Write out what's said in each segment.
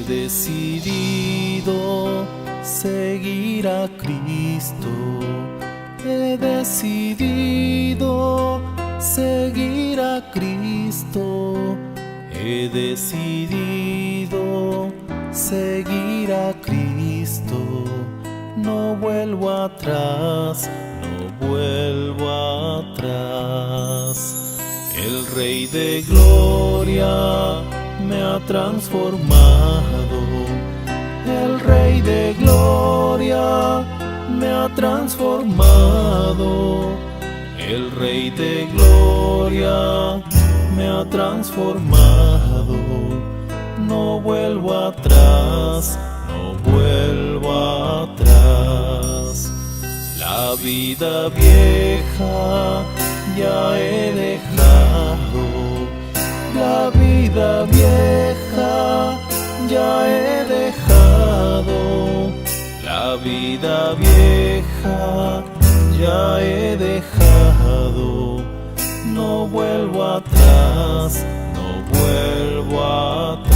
He decidido seguir a Cristo. He decidido seguir a Cristo. He decidido seguir a Cristo. No vuelvo atrás, no vuelvo atrás. El Rey de Gloria me ha transformado. El Rey de Gloria me ha transformado. El Rey de Gloria me ha transformado. No vuelvo atrás, no vuelvo atrás. La vida vieja ya he dejado. La vida vieja ya he dejado. La vida vieja ya he dejado. No vuelvo atrás, no vuelvo atrás.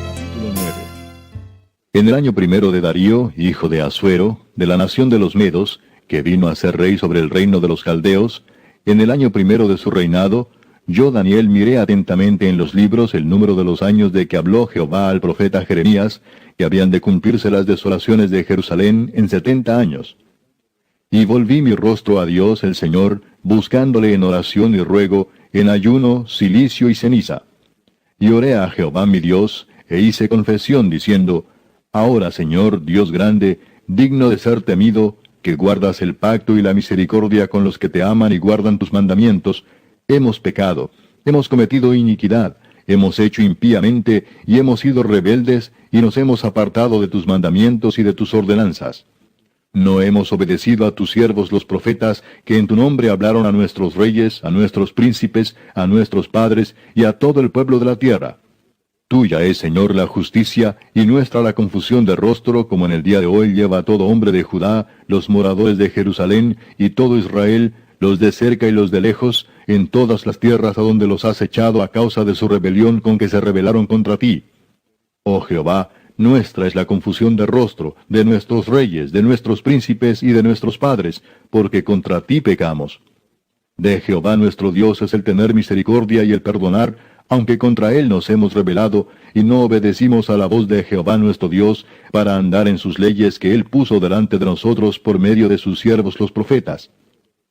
Capítulo 9. En el año primero de Darío, hijo de Asuero, de la nación de los Medos, que vino a ser rey sobre el reino de los Caldeos, en el año primero de su reinado, yo, Daniel, miré atentamente en los libros el número de los años de que habló Jehová al profeta Jeremías, que habían de cumplirse las desolaciones de Jerusalén en 70 años. Y volví mi rostro a Dios el Señor, buscándole en oración y ruego, en ayuno, cilicio y ceniza. Y oré a Jehová mi Dios, e hice confesión, diciendo, Ahora, Señor, Dios grande, digno de ser temido, que guardas el pacto y la misericordia con los que te aman y guardan tus mandamientos, hemos pecado, hemos cometido iniquidad, hemos hecho impíamente, y hemos sido rebeldes, y nos hemos apartado de tus mandamientos y de tus ordenanzas. No hemos obedecido a tus siervos los profetas, que en tu nombre hablaron a nuestros reyes, a nuestros príncipes, a nuestros padres, y a todo el pueblo de la tierra. Tuya es, Señor, la justicia, y nuestra la confusión de rostro, como en el día de hoy lleva todo hombre de Judá, los moradores de Jerusalén, y todo Israel, los de cerca y los de lejos, en todas las tierras a donde los has echado a causa de su rebelión con que se rebelaron contra ti. Oh Jehová, nuestra es la confusión de rostro, de nuestros reyes, de nuestros príncipes y de nuestros padres, porque contra ti pecamos. De Jehová nuestro Dios es el tener misericordia y el perdonar, aunque contra él nos hemos rebelado, y no obedecimos a la voz de Jehová nuestro Dios, para andar en sus leyes que él puso delante de nosotros por medio de sus siervos los profetas.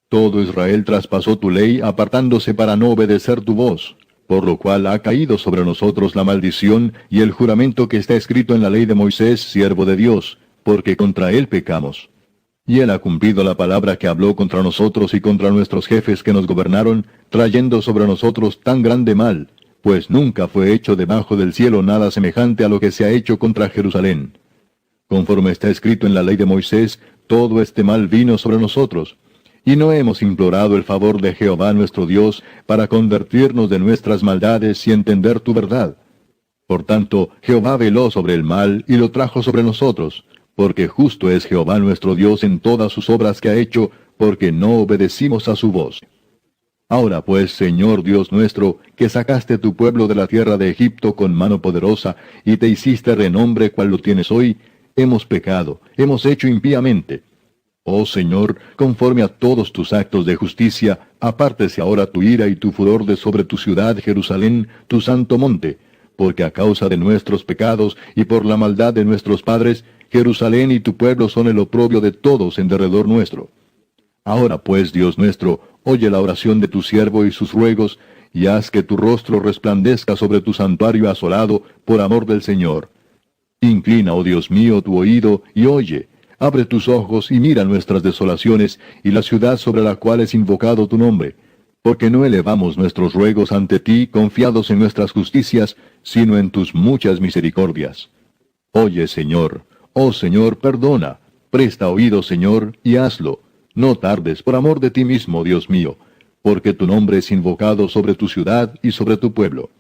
Todo Israel traspasó tu ley, apartándose para no obedecer tu voz, por lo cual ha caído sobre nosotros la maldición y el juramento que está escrito en la ley de Moisés, siervo de Dios, porque contra él pecamos. Y él ha cumplido la palabra que habló contra nosotros y contra nuestros jefes que nos gobernaron, trayendo sobre nosotros tan grande mal, pues nunca fue hecho debajo del cielo nada semejante a lo que se ha hecho contra Jerusalén. Conforme está escrito en la ley de Moisés, todo este mal vino sobre nosotros. Y no hemos implorado el favor de Jehová nuestro Dios para convertirnos de nuestras maldades y entender tu verdad. Por tanto, Jehová veló sobre el mal y lo trajo sobre nosotros, porque justo es Jehová nuestro Dios en todas sus obras que ha hecho, porque no obedecimos a su voz. Ahora pues, Señor Dios nuestro, que sacaste tu pueblo de la tierra de Egipto con mano poderosa, y te hiciste renombre cual lo tienes hoy, hemos pecado, hemos hecho impíamente. Oh Señor, conforme a todos tus actos de justicia, apártese ahora tu ira y tu furor de sobre tu ciudad, Jerusalén, tu santo monte, porque a causa de nuestros pecados y por la maldad de nuestros padres, Jerusalén y tu pueblo son el oprobio de todos en derredor nuestro. Ahora pues, Dios nuestro, oye la oración de tu siervo y sus ruegos, y haz que tu rostro resplandezca sobre tu santuario asolado, por amor del Señor. Inclina, oh Dios mío, tu oído, y oye. Abre tus ojos y mira nuestras desolaciones, y la ciudad sobre la cual es invocado tu nombre. Porque no elevamos nuestros ruegos ante ti, confiados en nuestras justicias, sino en tus muchas misericordias. Oye, Señor, oh Señor, perdona. Presta oído, Señor, y hazlo. No tardes, por amor de ti mismo, Dios mío, porque tu nombre es invocado sobre tu ciudad y sobre tu pueblo.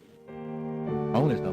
Aún está.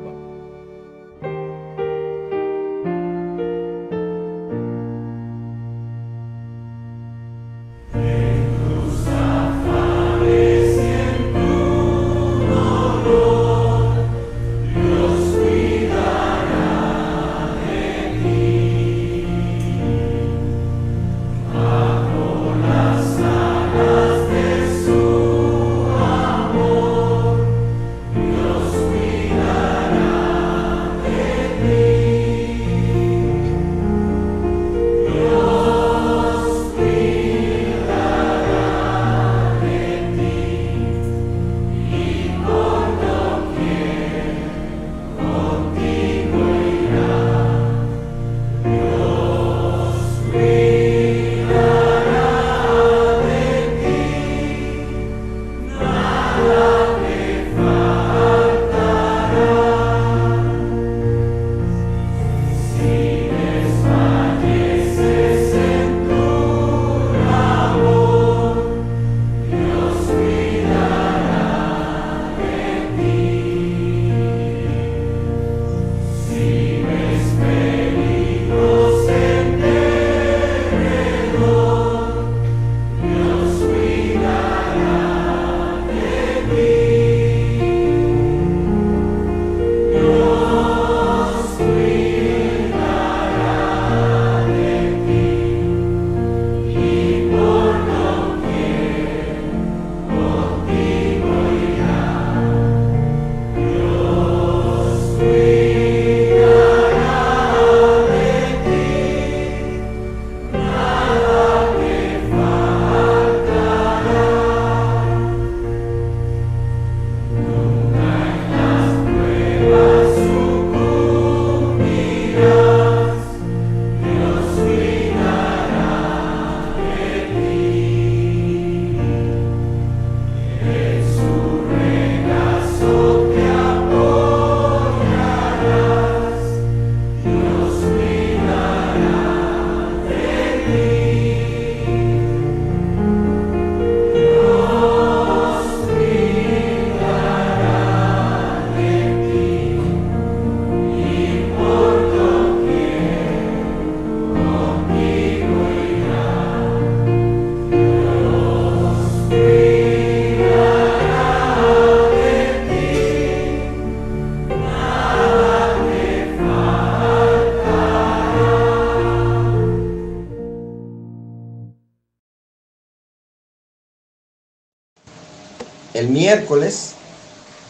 el miércoles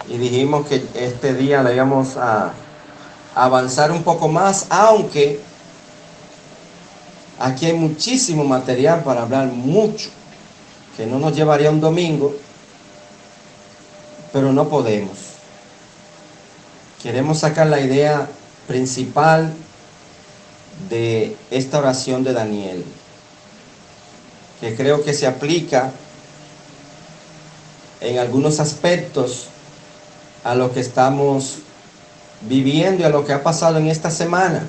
y dijimos que este día le íbamos a avanzar un poco más, aunque aquí hay muchísimo material para hablar mucho, que no nos llevaría un domingo, pero no podemos. Queremos sacar la idea principal de esta oración de Daniel, que creo que se aplica en algunos aspectos a lo que estamos viviendo y a lo que ha pasado en esta semana.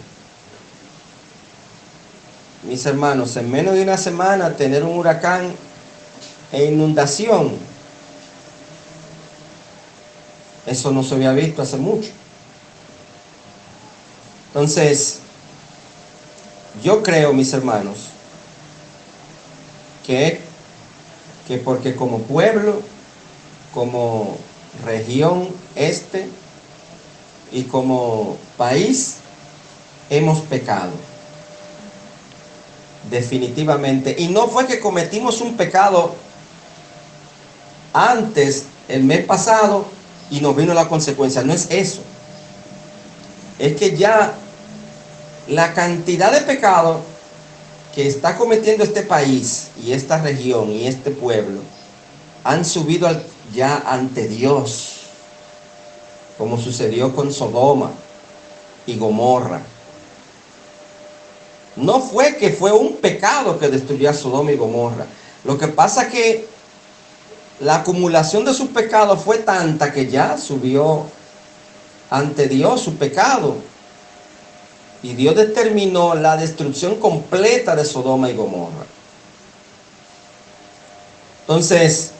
Mis hermanos, en menos de una semana tener un huracán e inundación, eso no se había visto hace mucho. Entonces, yo creo, mis hermanos, que porque como pueblo, como región este y como país, hemos pecado. Definitivamente. Y no fue que cometimos un pecado antes, el mes pasado, y nos vino la consecuencia. No es eso. Es que ya la cantidad de pecado que está cometiendo este país y esta región y este pueblo han subido ya ante Dios, como sucedió con Sodoma y Gomorra. No fue que fue un pecado que destruyó a Sodoma y Gomorra. Lo que pasa es que la acumulación de sus pecados fue tanta que ya subió ante Dios su pecado. Y Dios determinó la destrucción completa de Sodoma y Gomorra. Entonces,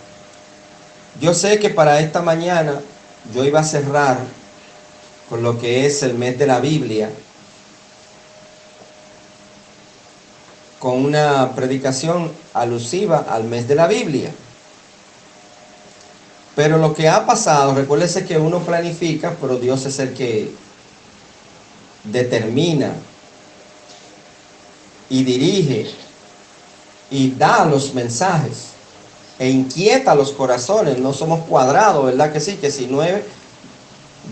yo sé que para esta mañana yo iba a cerrar con lo que es el mes de la Biblia, con una predicación alusiva al mes de la Biblia. Pero lo que ha pasado, recuérdese que uno planifica, pero Dios es el que determina y dirige y da los mensajes e inquieta los corazones. No somos cuadrados, ¿verdad que sí? Que si no es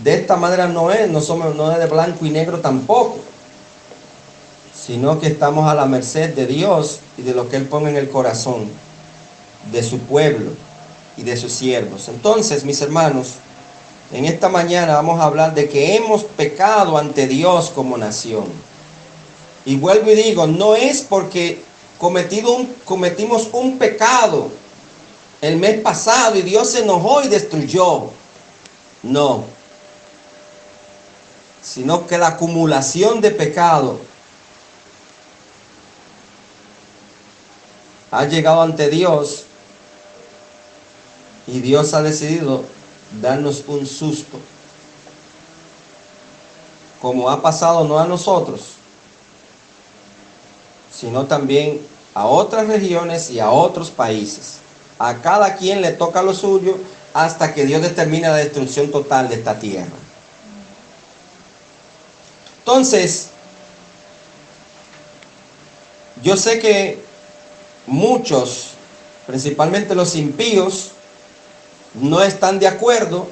de esta manera no es de blanco y negro tampoco, sino que estamos a la merced de Dios y de lo que Él pone en el corazón de su pueblo y de sus siervos. Entonces, mis hermanos, en esta mañana vamos a hablar de que hemos pecado ante Dios como nación. Y vuelvo y digo, no es porque cometimos un pecado el mes pasado y Dios se enojó y destruyó. No. Sino que la acumulación de pecado ha llegado ante Dios y Dios ha decidido darnos un susto, como ha pasado no a nosotros, sino también a otras regiones y a otros países. A cada quien le toca lo suyo hasta que Dios determine la destrucción total de esta tierra. Entonces, yo sé que muchos, principalmente los impíos, no están de acuerdo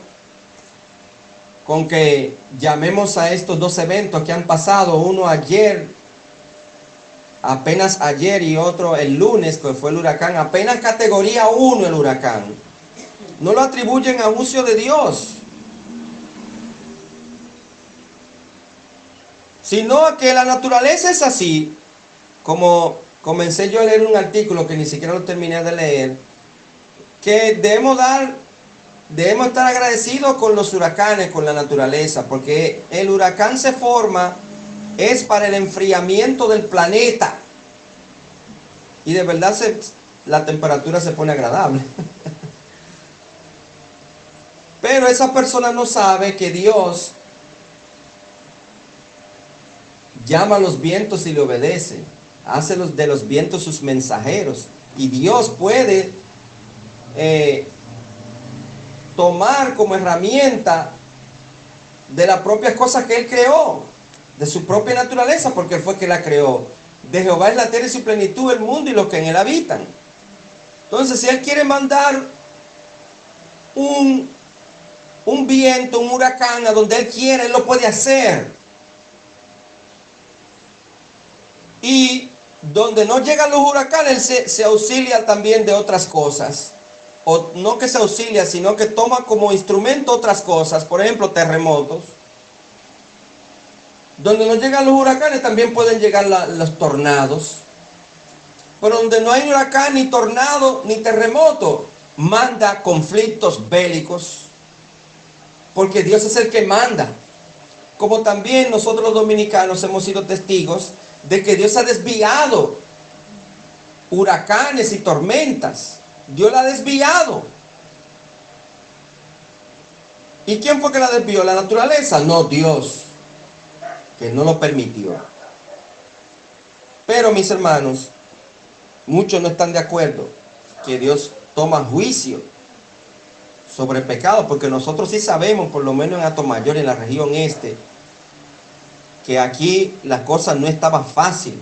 con que llamemos a estos dos eventos que han pasado, uno ayer, apenas ayer, y otro el lunes, que fue el huracán, apenas categoría 1 el huracán. No lo atribuyen a juicio de Dios, sino que la naturaleza es así. Como comencé yo a leer un artículo que ni siquiera lo terminé de leer, que debemos estar agradecidos con los huracanes, con la naturaleza, porque el huracán se forma es para el enfriamiento del planeta y de verdad la temperatura se pone agradable. Pero esa persona no sabe que Dios llama a los vientos y le obedece, hace de los vientos sus mensajeros, y Dios puede tomar como herramienta de las propias cosas que Él creó, de su propia naturaleza, porque Él fue que la creó. De Jehová es la tierra y su plenitud, el mundo y los que en él habitan. Entonces, si Él quiere mandar un viento, un huracán, a donde Él quiere, Él lo puede hacer. Y donde no llegan los huracanes, Él se auxilia también de otras cosas. O no que se auxilia, sino que toma como instrumento otras cosas. Por ejemplo, terremotos. Donde no llegan los huracanes, también pueden llegar los tornados. Pero donde no hay huracán, ni tornado, ni terremoto, manda conflictos bélicos. Porque Dios es el que manda. Como también nosotros los dominicanos hemos sido testigos de que Dios ha desviado huracanes y tormentas. Dios la ha desviado. ¿Y quién fue que la desvió? ¿La naturaleza? No, Dios, que no lo permitió. Pero mis hermanos, muchos no están de acuerdo que Dios toma juicio sobre el pecado, porque nosotros sí sabemos, por lo menos en Atomayor, en la región este, que aquí las cosas no estaban fáciles,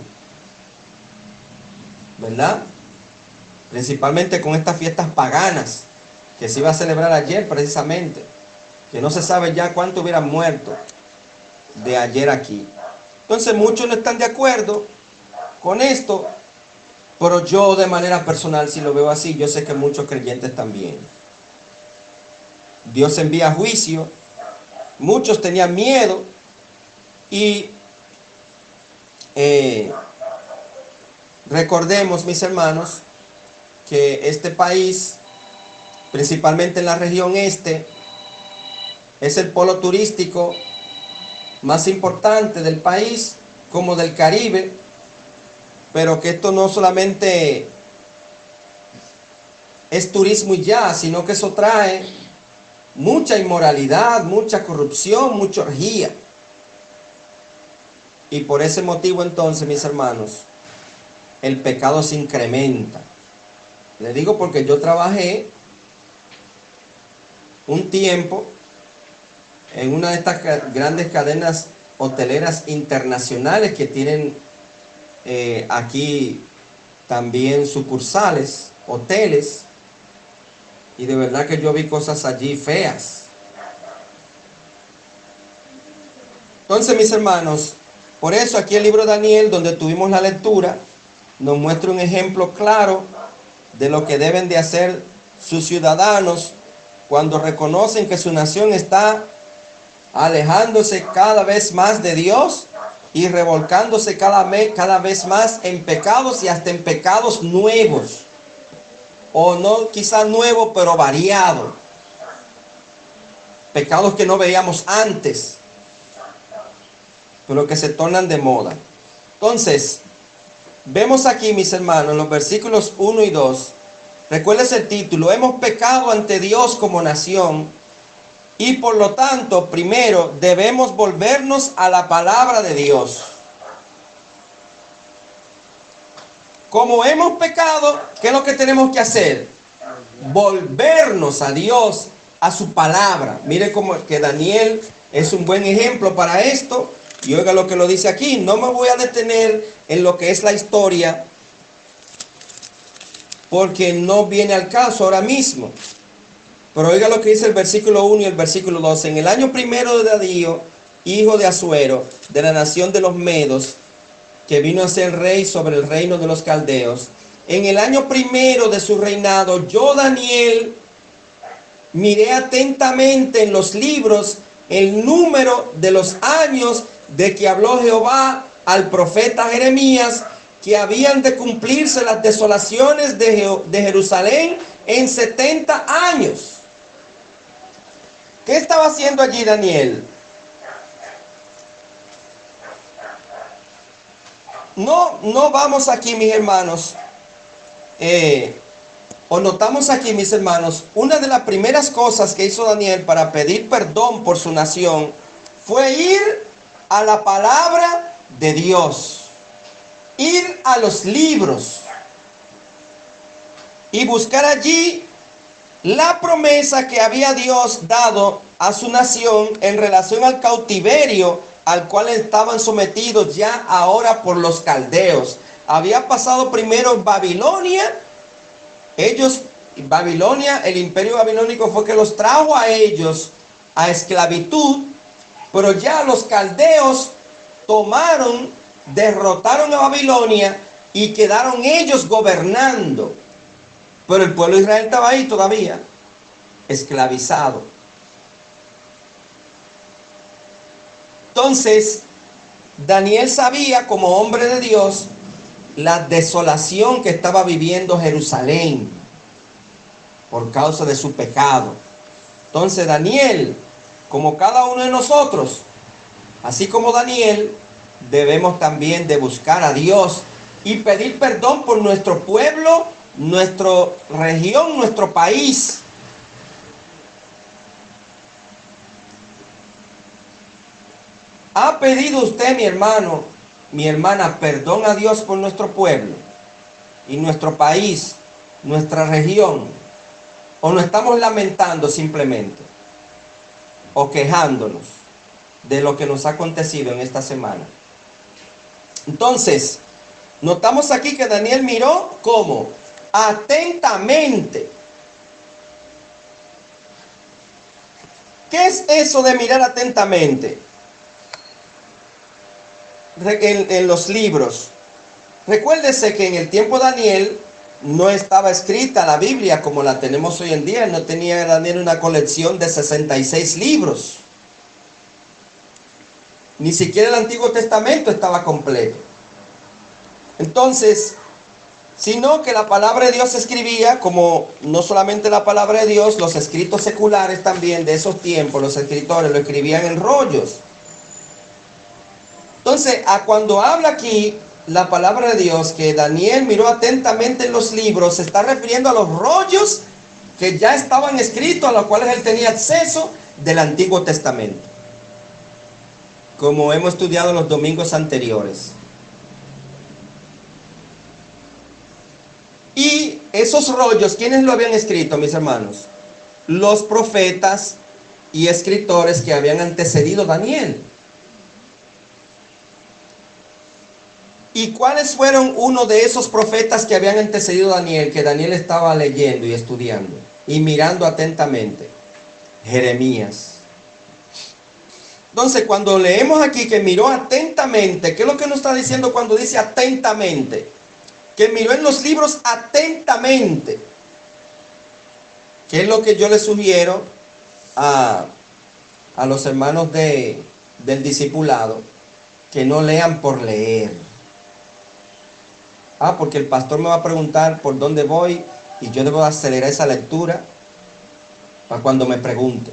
¿verdad? Principalmente con estas fiestas paganas que se iba a celebrar ayer precisamente, que no se sabe ya cuánto hubieran muerto de ayer aquí. Entonces muchos no están de acuerdo con esto, pero yo de manera personal sí lo veo así. Yo sé que muchos creyentes también. Dios envía juicio, muchos tenían miedo y recordemos, mis hermanos, que este país, principalmente en la región este, es el polo turístico más importante del país, como del Caribe, pero que esto no solamente es turismo y ya, sino que eso trae mucha inmoralidad, mucha corrupción, mucha orgía. Y por ese motivo entonces, mis hermanos, el pecado se incrementa. Le digo porque yo trabajé un tiempo en una de estas grandes cadenas hoteleras internacionales que tienen aquí también sucursales, hoteles, y de verdad que yo vi cosas allí feas. Entonces, mis hermanos, por eso aquí el libro de Daniel, donde tuvimos la lectura, nos muestra un ejemplo claro de lo que deben de hacer sus ciudadanos cuando reconocen que su nación está alejándose cada vez más de Dios y revolcándose cada vez más en pecados y hasta en pecados nuevos. O no quizás nuevos, pero variados. Pecados que no veíamos antes, pero que se tornan de moda. Entonces, vemos aquí, mis hermanos, en los versículos 1 y 2, recuerden el título: hemos pecado ante Dios como nación, y por lo tanto, primero debemos volvernos a la palabra de Dios. Como hemos pecado, ¿qué es lo que tenemos que hacer? Volvernos a Dios, a su palabra. Mire cómo que Daniel es un buen ejemplo para esto. Y oiga lo que lo dice aquí. No me voy a detener en lo que es la historia, porque no viene al caso ahora mismo. Pero oiga lo que dice el versículo 1 y el versículo 2. En el año primero de Darío, hijo de Asuero, de la nación de los Medos, que vino a ser rey sobre el reino de los caldeos, en el año primero de su reinado, yo, Daniel, miré atentamente en los libros el número de los años de que habló Jehová al profeta Jeremías, que habían de cumplirse las desolaciones de Jerusalén en 70 años. ¿Qué estaba haciendo allí Daniel? No vamos aquí, mis hermanos, o notamos aquí, mis hermanos, una de las primeras cosas que hizo Daniel para pedir perdón por su nación fue ir a la palabra de Dios, ir a los libros y buscar allí la promesa que había Dios dado a su nación en relación al cautiverio al cual estaban sometidos ya ahora por los caldeos. Había pasado primero en Babilonia, ellos Babilonia, el imperio babilónico fue que los trajo a ellos a esclavitud, pero ya los caldeos tomaron, derrotaron a Babilonia y quedaron ellos gobernando. Pero el pueblo de Israel estaba ahí todavía, esclavizado. Entonces, Daniel sabía, como hombre de Dios, la desolación que estaba viviendo Jerusalén por causa de su pecado. Entonces Daniel, como cada uno de nosotros, así como Daniel, debemos también de buscar a Dios y pedir perdón por nuestro pueblo, nuestra región, nuestro país. ¿Ha pedido usted, mi hermano, mi hermana, perdón a Dios por nuestro pueblo y nuestro país, nuestra región? ¿O nos estamos lamentando simplemente? ¿O quejándonos de lo que nos ha acontecido en esta semana? Entonces, notamos aquí que Daniel miró ¿cómo? Atentamente. ¿Qué es eso de mirar atentamente? En los libros. Recuérdese que en el tiempo de Daniel no estaba escrita la Biblia como la tenemos hoy en día. No tenía Daniel una colección de 66 libros. Ni siquiera el Antiguo Testamento estaba completo. Entonces, sino que la palabra de Dios se escribía, como no solamente la palabra de Dios, los escritos seculares también de esos tiempos, los escritores lo escribían en rollos. Entonces, cuando habla aquí la palabra de Dios que Daniel miró atentamente en los libros, se está refiriendo a los rollos que ya estaban escritos, a los cuales él tenía acceso del Antiguo Testamento, como hemos estudiado en los domingos anteriores. Y esos rollos, ¿quiénes lo habían escrito, mis hermanos? Los profetas y escritores que habían antecedido a Daniel. ¿Y cuáles fueron uno de esos profetas que habían antecedido a Daniel, que Daniel estaba leyendo y estudiando y mirando atentamente? Jeremías. Entonces, cuando leemos aquí que miró atentamente, ¿qué es lo que nos está diciendo cuando dice atentamente? Que miró en los libros atentamente. ¿Qué es lo que yo les sugiero a los hermanos del discipulado? Que no lean por leer. Porque el pastor me va a preguntar por dónde voy y yo debo acelerar esa lectura para cuando me pregunte.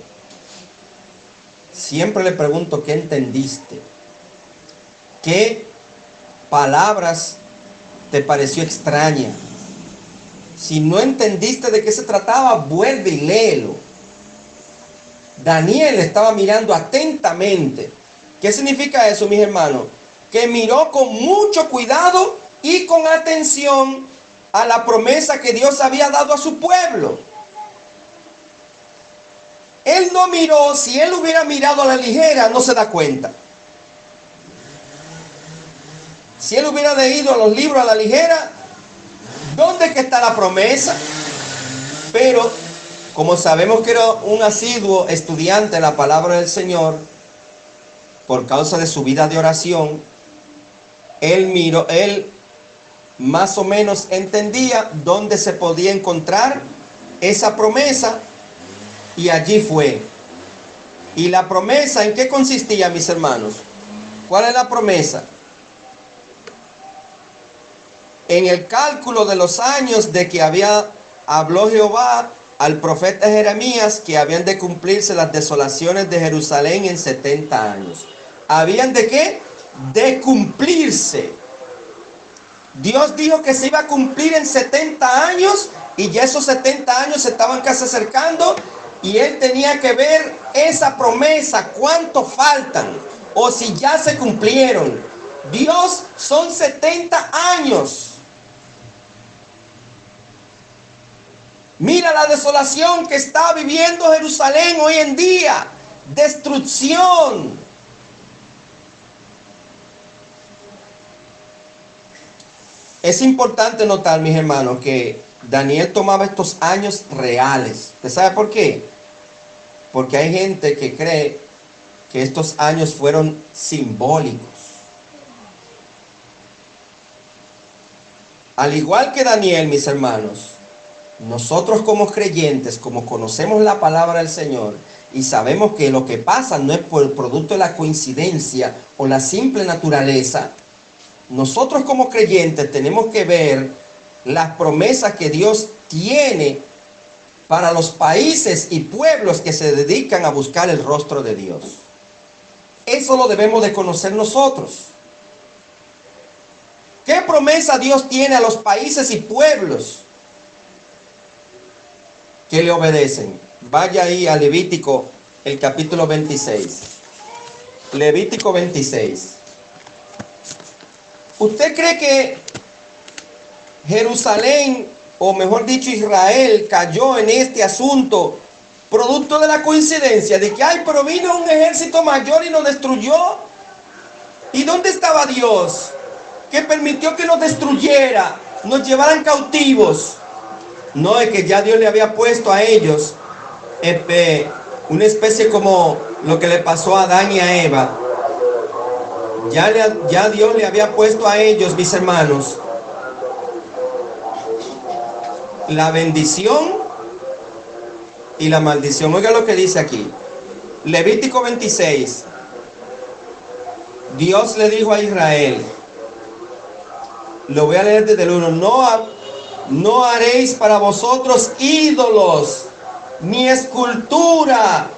Siempre le pregunto, ¿qué entendiste? ¿Qué palabras te pareció extraña? Si no entendiste de qué se trataba, vuelve y léelo. Daniel estaba mirando atentamente. ¿Qué significa eso, mis hermanos? Que miró con mucho cuidado y con atención a la promesa que Dios había dado a su pueblo. Él no miró, si él hubiera mirado a la ligera, no se da cuenta. Si él hubiera leído los libros a la ligera, ¿dónde es que está la promesa? Pero, como sabemos que era un asiduo estudiante de la palabra del Señor, por causa de su vida de oración, él más o menos entendía dónde se podía encontrar esa promesa, y allí fue. ¿Y la promesa en qué consistía, mis hermanos? ¿Cuál es la promesa? En el cálculo de los años de que habló Jehová al profeta Jeremías, que habían de cumplirse las desolaciones de Jerusalén en 70 años. ¿Habían de qué? De cumplirse. Dios dijo que se iba a cumplir en 70 años y ya esos 70 años se estaban casi acercando, y él tenía que ver esa promesa, cuánto faltan o si ya se cumplieron. Dios, son 70 años. Mira la desolación que está viviendo Jerusalén hoy en día. Destrucción. Es importante notar, mis hermanos, que Daniel tomaba estos años reales. ¿Usted sabe por qué? Porque hay gente que cree que estos años fueron simbólicos. Al igual que Daniel, mis hermanos, nosotros como creyentes, como conocemos la palabra del Señor y sabemos que lo que pasa no es por el producto de la coincidencia o la simple naturaleza, nosotros como creyentes tenemos que ver las promesas que Dios tiene para los países y pueblos que se dedican a buscar el rostro de Dios. Eso lo debemos de conocer nosotros. ¿Qué promesa Dios tiene a los países y pueblos que le obedecen? Vaya ahí a Levítico, el capítulo 26. Levítico 26. ¿Usted cree que Jerusalén, o mejor dicho Israel, cayó en este asunto producto de la coincidencia de que, ay, pero vino un ejército mayor y nos destruyó? ¿Y dónde estaba Dios que permitió que nos destruyera, nos llevaran cautivos? No, es que ya Dios le había puesto a ellos una especie como lo que le pasó a Adán y a Eva. Ya Dios le había puesto a ellos, mis hermanos, la bendición y la maldición. Oiga lo que dice aquí. Levítico 26. Dios le dijo a Israel, lo voy a leer desde el 1, no haréis para vosotros ídolos, ni escultura,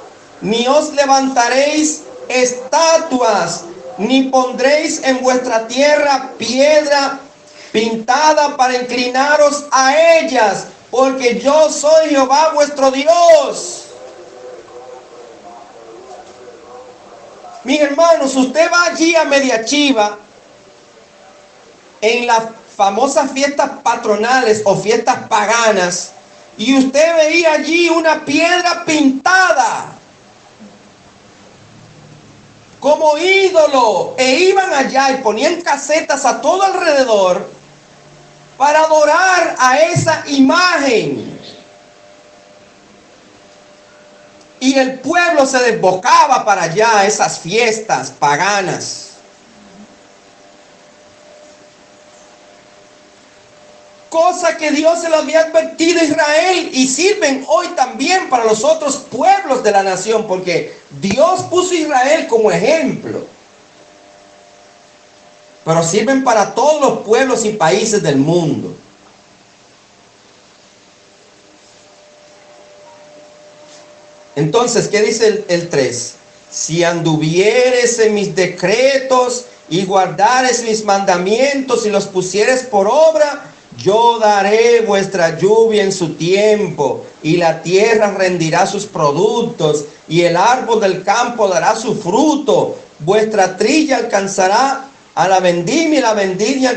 ni os levantaréis estatuas, ni pondréis en vuestra tierra piedra pintada para inclinaros a ellas, porque yo soy Jehová vuestro Dios. Mis hermanos, usted va allí a Mediachiva, en las famosas fiestas patronales o fiestas paganas, y usted veía allí una piedra pintada como ídolo, e iban allá y ponían casetas a todo alrededor para adorar a esa imagen. Y el pueblo se desbocaba para allá a esas fiestas paganas. Cosa que Dios se lo había advertido a Israel, y sirven hoy también para los otros pueblos de la nación, porque Dios puso a Israel como ejemplo. Pero sirven para todos los pueblos y países del mundo. Entonces, ¿qué dice el 3? Si anduvieres en mis decretos y guardares mis mandamientos y los pusieres por obra, yo daré vuestra lluvia en su tiempo, y la tierra rendirá sus productos, y el árbol del campo dará su fruto. Vuestra trilla alcanzará a la vendimia, y la vendimia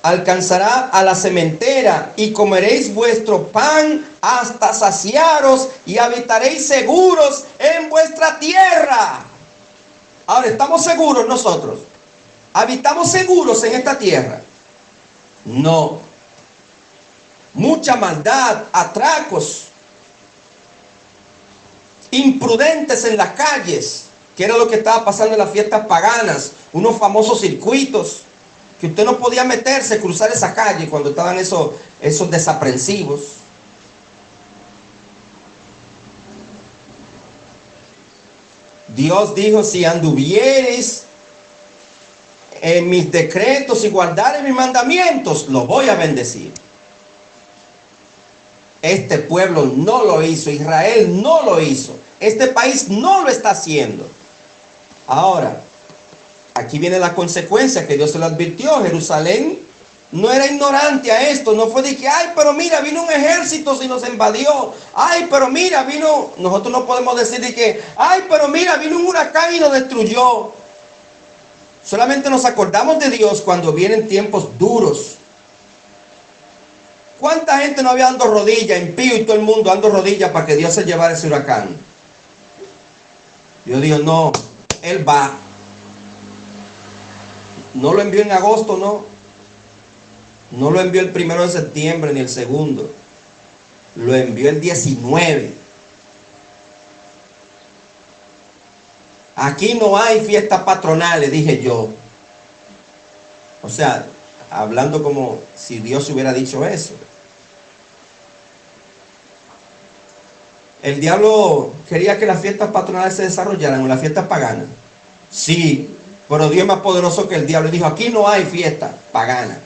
alcanzará a la sementera, y comeréis vuestro pan hasta saciaros, y habitaréis seguros en vuestra tierra. Ahora, ¿estamos seguros nosotros? ¿Habitamos seguros en esta tierra? No. Mucha maldad, atracos, imprudentes en las calles, que era lo que estaba pasando en las fiestas paganas, unos famosos circuitos que usted no podía meterse, cruzar esa calle cuando estaban esos desaprensivos. Dios dijo, si anduviereis en mis decretos y guardareis mis mandamientos, lo voy a bendecir. Este pueblo no lo hizo, Israel no lo hizo, este país no lo está haciendo. Ahora, aquí viene la consecuencia que Dios se lo advirtió. Jerusalén no era ignorante a esto, no fue de que, ay, pero mira, vino un ejército y nos invadió. Ay, pero mira, vino, nosotros no podemos decir de que, ay, pero mira, vino un huracán y nos destruyó. Solamente nos acordamos de Dios cuando vienen tiempos duros. ¿Cuánta gente no había dando rodillas, impío y todo el mundo dando rodillas para que Dios se llevara ese huracán? Dios dijo, no, Él va. No lo envió en agosto, no. No lo envió el 1 de septiembre ni el 2. Lo envió el 19. Aquí no hay fiestas patronales, dije yo. O sea, hablando como si Dios hubiera dicho eso. El diablo quería que las fiestas patronales se desarrollaran, o las fiestas paganas. Sí, pero Dios es más poderoso que el diablo. Y dijo, aquí no hay fiesta pagana.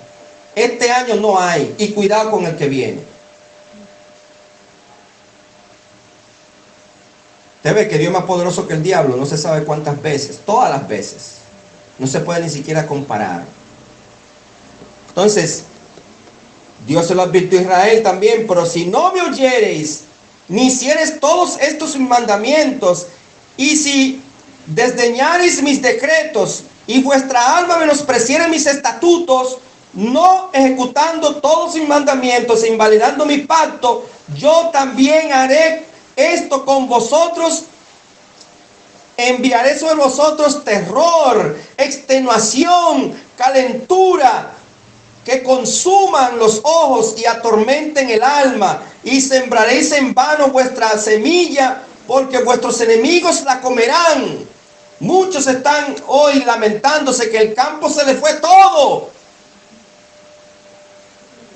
Este año no hay. Y cuidado con el que viene. Usted ve que Dios es más poderoso que el diablo. No se sabe cuántas veces. Todas las veces. No se puede ni siquiera comparar. Entonces, Dios se lo advirtió a Israel también. Pero si no me oyereis, ni hicieres todos estos mandamientos, y si desdeñareis mis decretos, y vuestra alma menospreciare mis estatutos, no ejecutando todos mis mandamientos e invalidando mi pacto, yo también haré esto con vosotros. Enviaré sobre vosotros terror, extenuación, calentura, que consuman los ojos y atormenten el alma, y sembraréis en vano vuestra semilla, porque vuestros enemigos la comerán. Muchos están hoy lamentándose que el campo se les fue todo.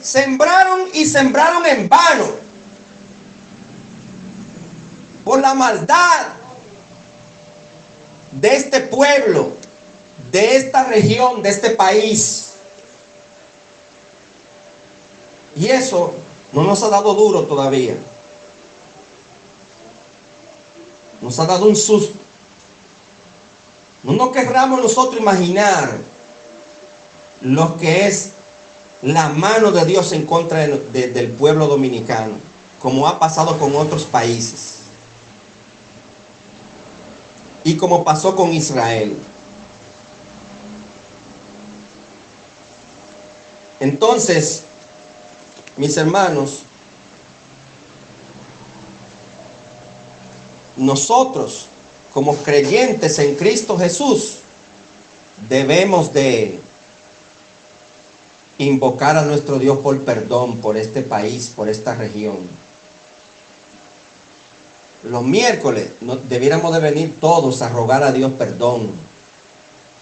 Sembraron y sembraron en vano, por la maldad de este pueblo, de esta región, de este país. Y eso no nos ha dado duro todavía. Nos ha dado un susto. No nos querramos nosotros imaginar lo que es la mano de Dios en contra del pueblo dominicano, como ha pasado con otros países. Y como pasó con Israel. Entonces, mis hermanos, nosotros como creyentes en Cristo Jesús debemos de invocar a nuestro Dios por perdón por este país, por esta región. Los miércoles debiéramos de venir todos a rogar a Dios perdón,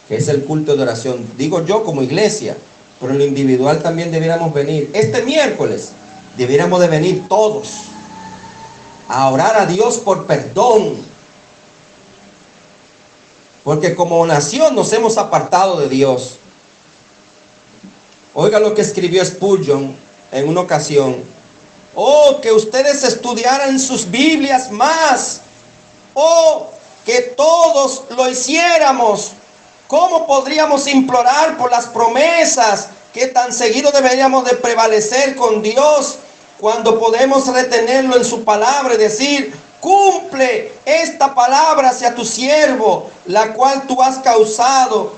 que es el culto de oración. Digo yo como iglesia, pero en lo individual también debiéramos venir. Este miércoles debiéramos de venir todos a orar a Dios por perdón. Porque como nación nos hemos apartado de Dios. Oiga lo que escribió Spurgeon en una ocasión. Oh, que ustedes estudiaran sus Biblias más. Oh, que todos lo hiciéramos. ¿Cómo podríamos implorar por las promesas que tan seguido deberíamos de prevalecer con Dios, cuando podemos retenerlo en su palabra y decir, cumple esta palabra hacia tu siervo, la cual tú has causado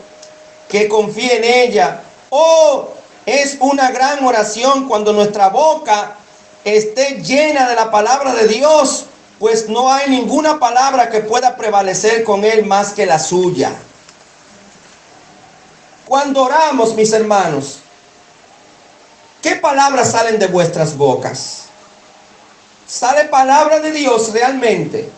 que confíe en ella? Oh, es una gran oración cuando nuestra boca esté llena de la palabra de Dios, pues no hay ninguna palabra que pueda prevalecer con él más que la suya. Cuando oramos, mis hermanos, ¿qué palabras salen de vuestras bocas? ¿Sale palabra de Dios realmente?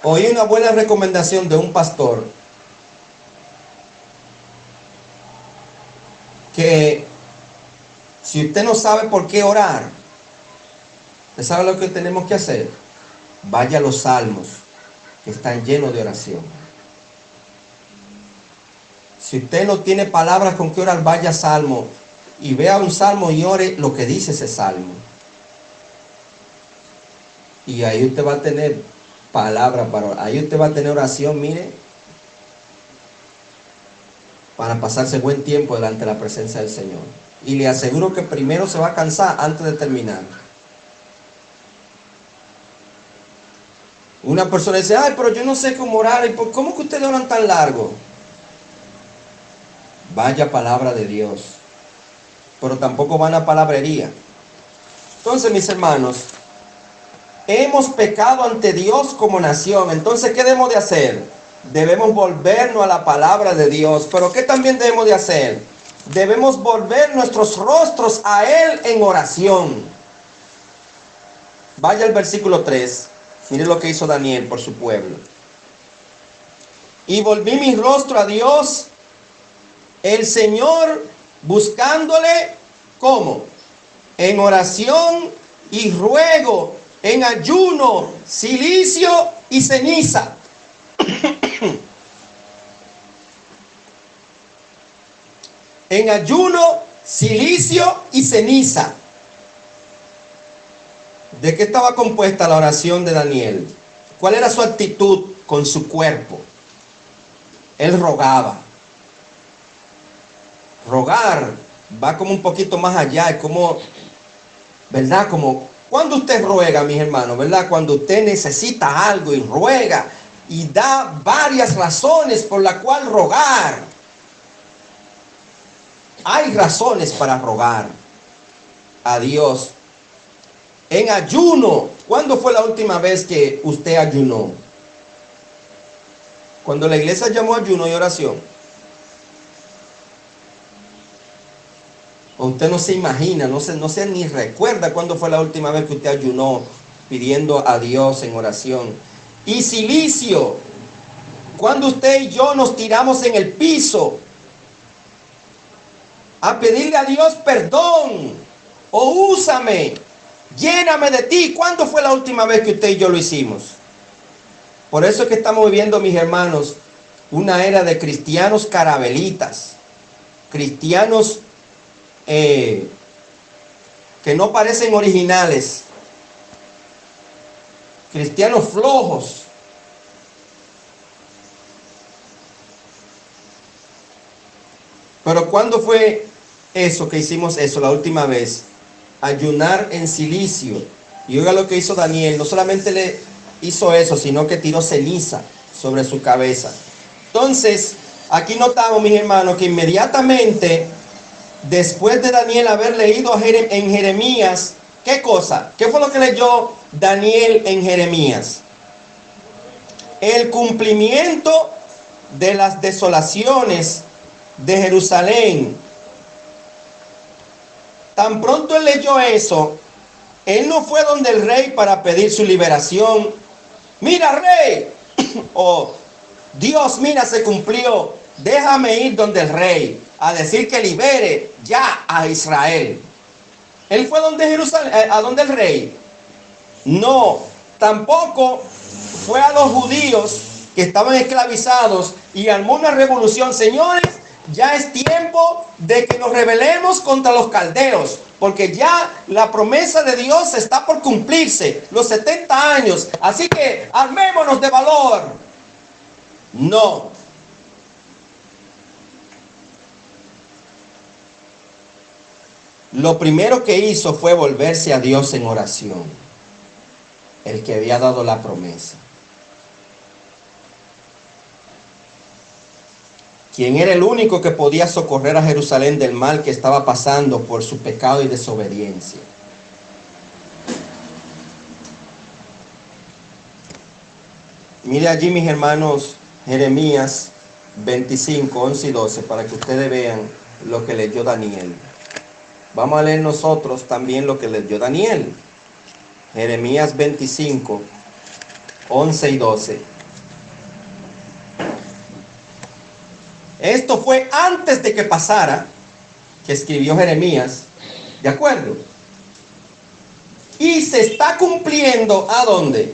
Oí una buena recomendación de un pastor que si usted no sabe por qué orar, ¿usted sabe lo que tenemos que hacer? Vaya a los salmos, que están llenos de oración. Si usted no tiene palabras con que orar, vaya a salmo y vea un salmo y ore lo que dice ese salmo. Y ahí usted va a tener palabras para orar. Ahí usted va a tener oración, mire, para pasarse buen tiempo delante de la presencia del Señor. Y le aseguro que primero se va a cansar antes de terminar. Una persona dice, ay, pero yo no sé cómo orar. ¿Y cómo que ustedes oran tan largo? Vaya palabra de Dios. Pero tampoco van a palabrería. Entonces, mis hermanos, hemos pecado ante Dios como nación. Entonces, ¿qué debemos de hacer? debemos volvernos a la palabra de Dios. Pero ¿qué también debemos de hacer? Debemos volver nuestros rostros a Él en oración. Vaya al versículo 3. Mire lo que hizo Daniel por su pueblo. Y volví mi rostro a Dios, el Señor, buscándole, ¿cómo? En oración y ruego, en ayuno, cilicio y ceniza. En ayuno, cilicio y ceniza. ¿De qué estaba compuesta la oración de Daniel? ¿Cuál era su actitud con su cuerpo? Él rogaba. Rogar va como un poquito más allá, es como, ¿verdad? Como cuando usted ruega, mis hermanos, ¿verdad? Cuando usted necesita algo y ruega y da varias razones por la cual rogar. Hay razones para rogar a Dios. En ayuno, ¿cuándo fue la última vez que usted ayunó? Cuando la iglesia llamó ayuno y oración. Usted no se imagina, no se ni recuerda cuándo fue la última vez que usted ayunó pidiendo a Dios en oración. Y cilicio, cuando usted y yo nos tiramos en el piso a pedirle a Dios perdón, o úsame, lléname de ti. ¿Cuándo fue la última vez que usted y yo lo hicimos? Por eso es que estamos viviendo, mis hermanos, una era de cristianos carabelitas, cristianos que no parecen originales, cristianos flojos. Pero ¿cuándo fue eso que hicimos eso la última vez? Ayunar en cilicio. Y oiga lo que hizo Daniel, no solamente le hizo eso, sino que tiró ceniza sobre su cabeza. Entonces, aquí notamos, mis hermanos, que inmediatamente después de Daniel haber leído en Jeremías, ¿qué cosa? ¿Qué fue lo que leyó Daniel en Jeremías? El cumplimiento de las desolaciones de Jerusalén. Tan pronto él leyó eso, él no fue donde el rey para pedir su liberación. Mira, rey, o Dios, mira, se cumplió, déjame ir donde el rey a decir que libere ya a Israel. Él fue donde Jerusalén, a donde el rey. No, tampoco fue a los judíos que estaban esclavizados y armó una revolución. Señores, ya es tiempo de que nos rebelemos contra los caldeos, porque ya la promesa de Dios está por cumplirse, los 70 años. Así que armémonos de valor. No. Lo primero que hizo fue volverse a Dios en oración, el que había dado la promesa. Quien era el único que podía socorrer a Jerusalén del mal que estaba pasando por su pecado y desobediencia. Mire allí, mis hermanos, Jeremías 25, 11 y 12, para que ustedes vean lo que leyó Daniel. Vamos a leer nosotros también lo que leyó Daniel. Jeremías 25, 11 y 12. Esto fue antes de que pasara, que escribió Jeremías, ¿de acuerdo? Y se está cumpliendo, ¿a dónde?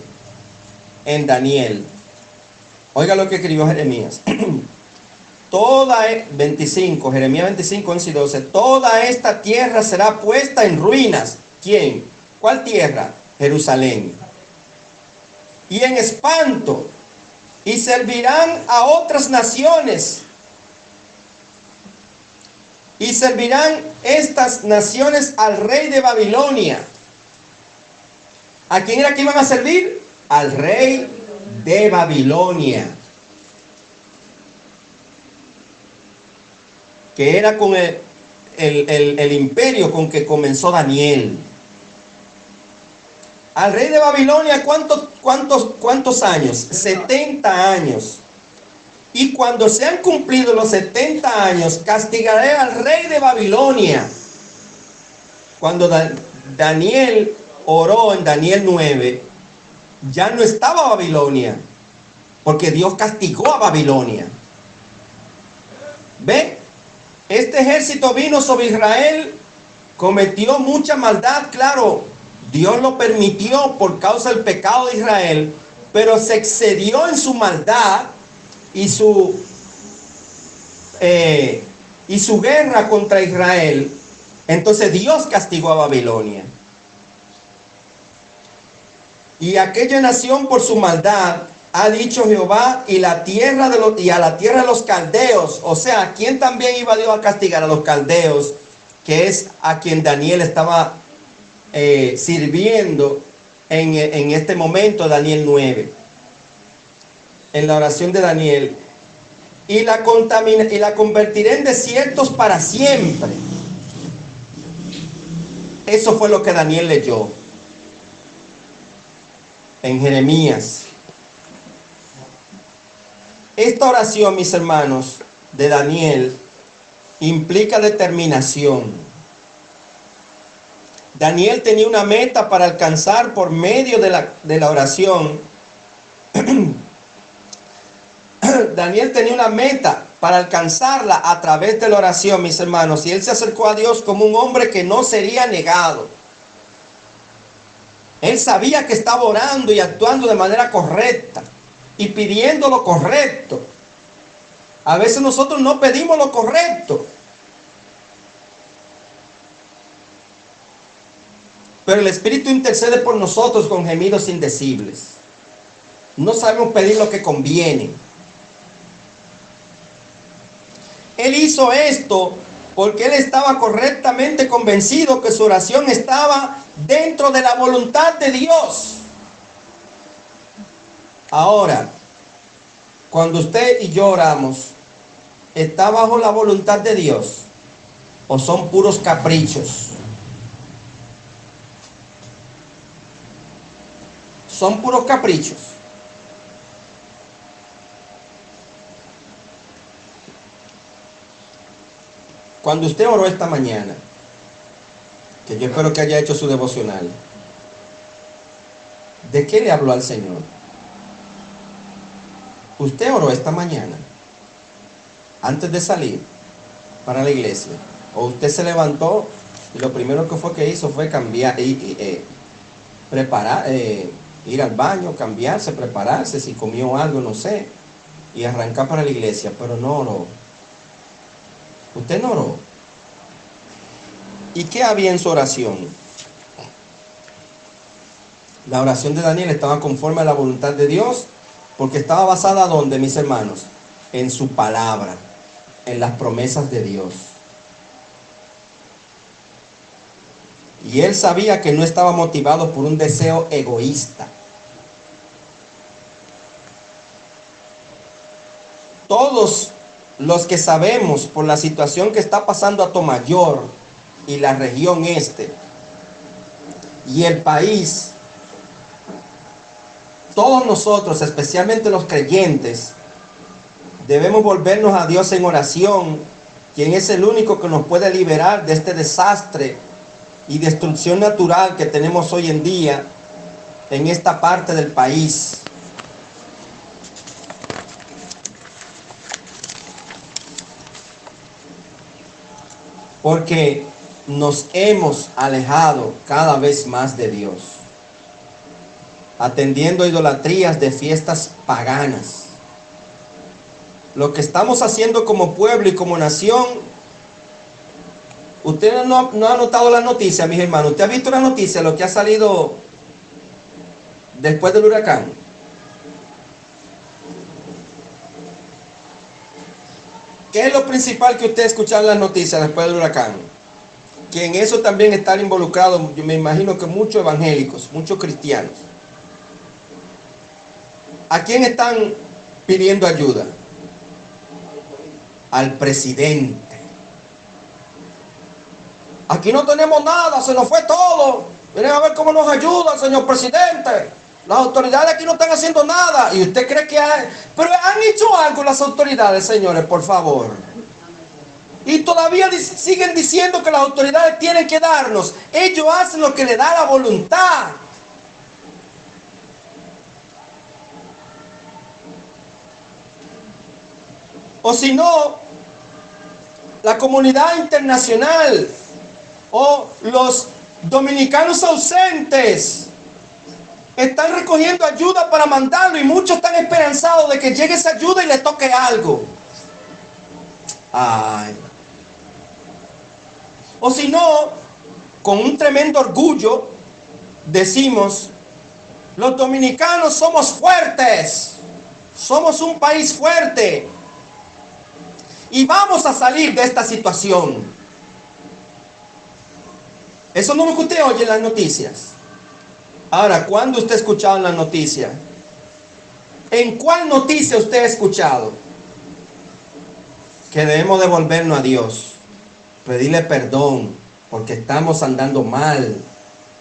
En Daniel. Oiga lo que escribió Jeremías. Jeremías 25, 11 y 12. Toda esta tierra será puesta en ruinas. ¿Quién? ¿Cuál tierra? Jerusalén. Y en espanto. Y servirán a otras naciones. Y servirán estas naciones al rey de Babilonia. ¿A quién era que iban a servir? Al rey de Babilonia. Que era con el imperio con que comenzó Daniel. Al rey de Babilonia, ¿cuántos años? 70 años. Y cuando se han cumplido los 70 años, castigaré al rey de Babilonia. Cuando Daniel oró en Daniel 9, ya no estaba Babilonia, porque Dios castigó a Babilonia. ¿Ve? Este ejército vino sobre Israel, cometió mucha maldad, claro, Dios lo permitió por causa del pecado de Israel, pero se excedió en su maldad y su guerra contra Israel. Entonces Dios castigó a Babilonia. Y aquella nación por su maldad, ha dicho Jehová, y a la tierra de los caldeos. O sea, ¿a quién también iba Dios a castigar? A los caldeos, que es a quien Daniel estaba sirviendo en este momento, Daniel 9, en la oración de Daniel. Y la convertiré en desiertos para siempre. Eso fue lo que Daniel leyó en Jeremías. Esta oración, mis hermanos, de Daniel, implica determinación. Daniel tenía una meta para alcanzar por medio de la oración. Daniel tenía una meta para alcanzarla a través de la oración, mis hermanos, y él se acercó a Dios como un hombre que no sería negado. Él sabía que estaba orando y actuando de manera correcta y pidiendo lo correcto. A veces nosotros no pedimos lo correcto, pero el Espíritu intercede por nosotros con gemidos indecibles. No sabemos pedir lo que conviene. Él hizo esto porque él estaba correctamente convencido que su oración estaba dentro de la voluntad de Dios. Ahora, cuando usted y yo oramos, ¿está bajo la voluntad de Dios o son puros caprichos? Son puros caprichos. Cuando usted oró esta mañana, que yo espero que haya hecho su devocional, ¿de qué le habló al Señor? Usted oró esta mañana, antes de salir para la iglesia, o usted se levantó y lo primero que hizo fue cambiar, preparar, ir al baño, cambiarse, prepararse, si comió algo, no sé, y arrancar para la iglesia, pero no oró. Usted no oró. ¿Y qué había en su oración? La oración de Daniel estaba conforme a la voluntad de Dios, porque estaba basada ¿dónde, mis hermanos? En su palabra, en las promesas de Dios. Y él sabía que no estaba motivado por un deseo egoísta. Todos los que sabemos por la situación que está pasando Atomayor y la región este y el país, todos nosotros, especialmente los creyentes, debemos volvernos a Dios en oración, quien es el único que nos puede liberar de este desastre y destrucción natural que tenemos hoy en día en esta parte del país. Porque nos hemos alejado cada vez más de Dios, atendiendo idolatrías de fiestas paganas. Lo que estamos haciendo como pueblo y como nación, usted no ha notado la noticia, mis hermanos. Usted ha visto la noticia, lo que ha salido después del huracán. ¿Qué es lo principal que usted escucha en las noticias después del huracán? Que en eso también están involucrados, yo me imagino que muchos evangélicos, muchos cristianos. ¿A quién están pidiendo ayuda? Al presidente. Aquí no tenemos nada, se nos fue todo. Miren a ver cómo nos ayuda el señor presidente. Las autoridades aquí no están haciendo nada. Y usted cree que hay... Pero han hecho algo las autoridades, señores, por favor. Y todavía siguen diciendo que las autoridades tienen que darnos. Ellos hacen lo que les da la voluntad. O si no, la comunidad internacional o los dominicanos ausentes están recogiendo ayuda para mandarlo y muchos están esperanzados de que llegue esa ayuda y le toque algo. Ay. O si no, con un tremendo orgullo, decimos, los dominicanos somos fuertes, somos un país fuerte y vamos a salir de esta situación. Eso no es lo que usted oye en las noticias. Ahora, ¿cuándo usted ha escuchado en las noticias? ¿En cuál noticia usted ha escuchado que debemos devolvernos a Dios, pedirle perdón porque estamos andando mal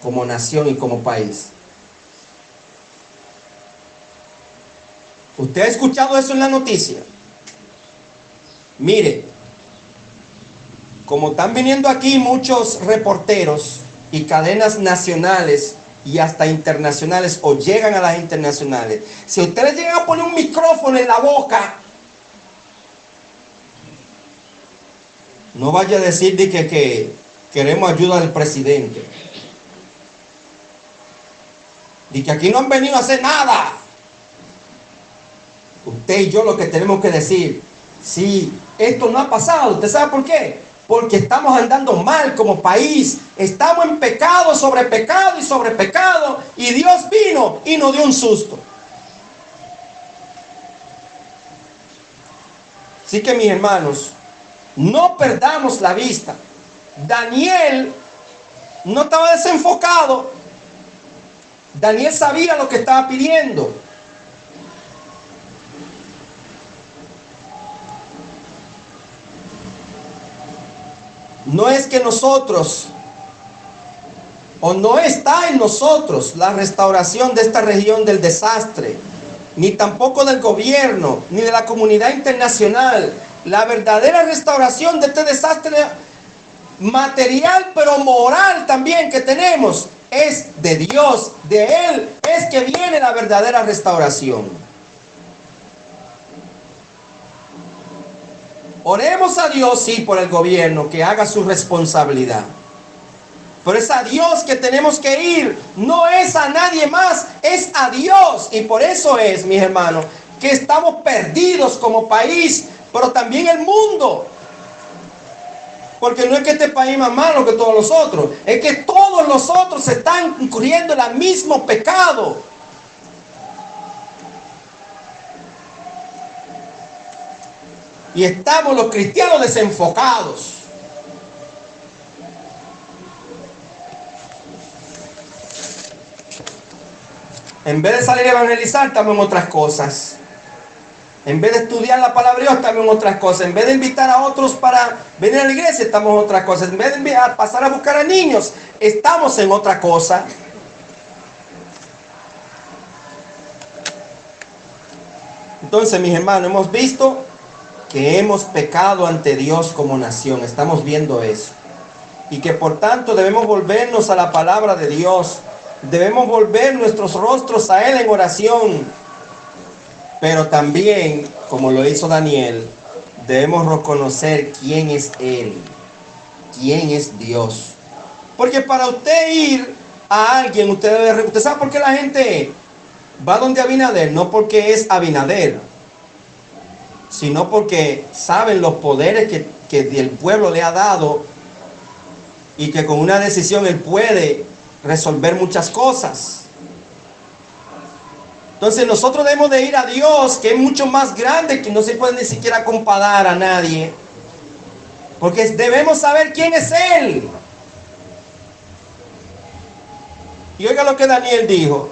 como nación y como país? ¿Usted ha escuchado eso en la noticia? Mire, como están viniendo aquí muchos reporteros y cadenas nacionales y hasta internacionales, o llegan a las internacionales, si ustedes llegan a poner un micrófono en la boca, no vaya a decir de que queremos ayuda del presidente, de que aquí no han venido a hacer nada. Usted y yo lo que tenemos que decir, si esto no ha pasado, ¿usted sabe por qué? Porque estamos andando mal como país, estamos en pecado sobre pecado y sobre pecado, y Dios vino y nos dio un susto. Así que mis hermanos, no perdamos la vista. Daniel no estaba desenfocado. Daniel sabía lo que estaba pidiendo. No es que nosotros, o no está en nosotros la restauración de esta región del desastre, ni tampoco del gobierno, ni de la comunidad internacional. La verdadera restauración de este desastre material, pero moral también que tenemos, es de Dios. De Él es que viene la verdadera restauración. Oremos a Dios, sí, por el gobierno, que haga su responsabilidad. Pero es a Dios que tenemos que ir. No es a nadie más, es a Dios. Y por eso es, mis hermanos, que estamos perdidos como país, pero también el mundo. Porque no es que este país es más malo que todos los otros, es que todos los otros están incurriendo en el mismo pecado. Y estamos los cristianos desenfocados. En vez de salir a evangelizar, estamos en otras cosas. En vez de estudiar la palabra de Dios, estamos en otras cosas. En vez de invitar a otros para venir a la iglesia, estamos en otras cosas. En vez de pasar a buscar a niños, estamos en otra cosa. Entonces, mis hermanos, hemos visto que hemos pecado ante Dios como nación. Estamos viendo eso. Y que por tanto debemos volvernos a la palabra de Dios. Debemos volver nuestros rostros a Él en oración. Pero también, como lo hizo Daniel, debemos reconocer quién es Él. Quién es Dios. Porque para usted ir a alguien, usted sabe por qué la gente va donde Abinader. No porque es Abinader, sino porque saben los poderes que el pueblo le ha dado y que con una decisión él puede resolver muchas cosas. Entonces nosotros debemos de ir a Dios, que es mucho más grande, que no se puede ni siquiera comparar a nadie, porque debemos saber quién es Él. Y oiga lo que Daniel dijo: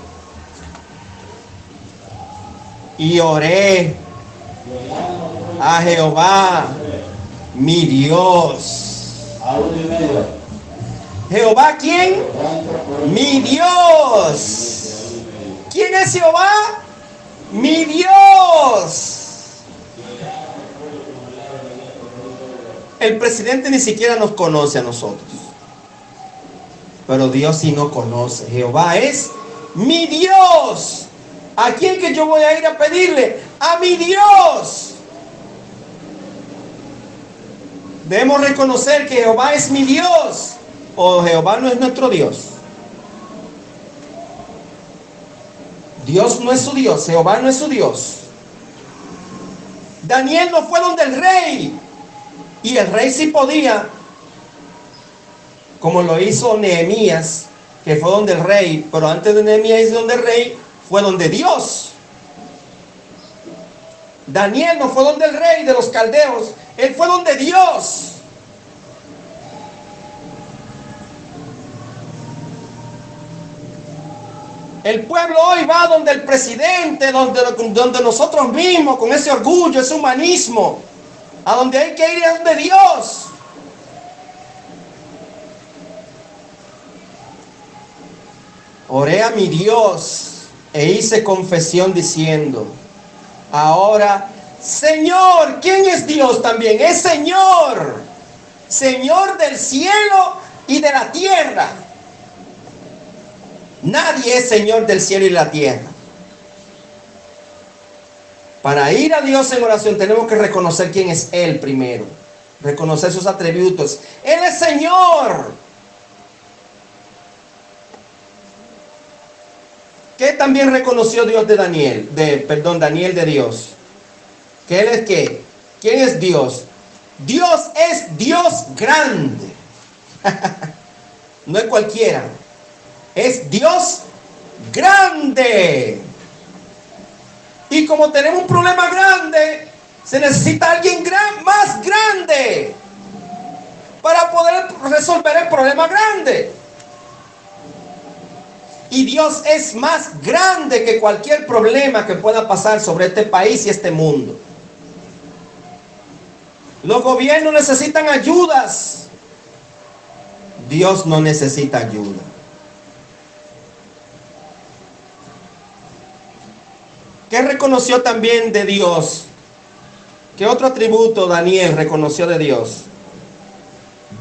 y oré a Jehová mi Dios. ¿Jehová quién? Mi Dios. ¿Quién es Jehová? Mi Dios. El presidente ni siquiera nos conoce a nosotros. Pero Dios sí nos conoce. Jehová es mi Dios. ¿A quién que yo voy a ir a pedirle? A mi Dios. Debemos reconocer que Jehová es mi Dios. O Jehová no es nuestro Dios. Dios no es su Dios. Jehová no es su Dios. Daniel no fue donde el rey. Y el rey sí podía, como lo hizo Nehemías, que fue donde el rey, pero antes de Nehemías ir donde el rey, fue donde Dios. Daniel no fue donde el rey de los caldeos, él fue donde Dios. El pueblo hoy va donde el presidente, donde nosotros mismos, con ese orgullo, ese humanismo. A donde hay que ir es donde Dios. Oré a mi Dios e hice confesión diciendo: ahora, Señor, ¿quién es Dios también? Es Señor, Señor del cielo y de la tierra. Nadie es Señor del cielo y de la tierra. Para ir a Dios en oración tenemos que reconocer quién es Él primero. Reconocer sus atributos. Él es Señor. ¿Qué también reconoció Dios de Daniel? Daniel de Dios. ¿Que Él es qué? ¿Quién es Dios? Dios es Dios grande. No es cualquiera. Es Dios grande. Y como tenemos un problema grande, se necesita alguien más grande para poder resolver el problema grande. Y Dios es más grande que cualquier problema que pueda pasar sobre este país y este mundo. Los gobiernos necesitan ayudas. Dios no necesita ayuda. ¿Qué reconoció también de Dios? ¿Qué otro atributo Daniel reconoció de Dios?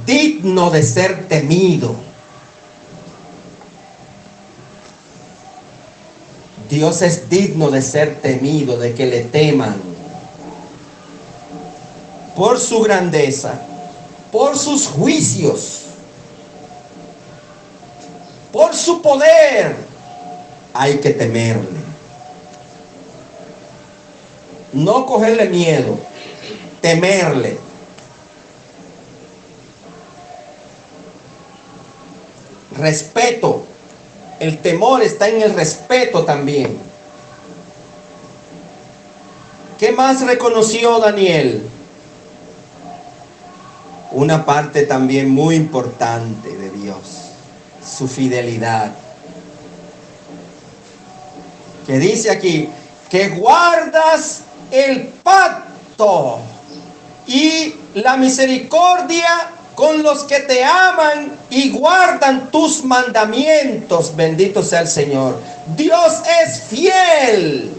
Digno de ser temido. Dios es digno de ser temido, de que le teman. Por su grandeza, por sus juicios, por su poder, hay que temerle. No cogerle miedo, temerle. Respeto. El temor está en el respeto también. ¿Qué más reconoció Daniel? Una parte también muy importante de Dios, su fidelidad. Que dice aquí, que guardas el pacto y la misericordia con los que te aman y guardan tus mandamientos. Bendito sea el Señor. Dios es fiel.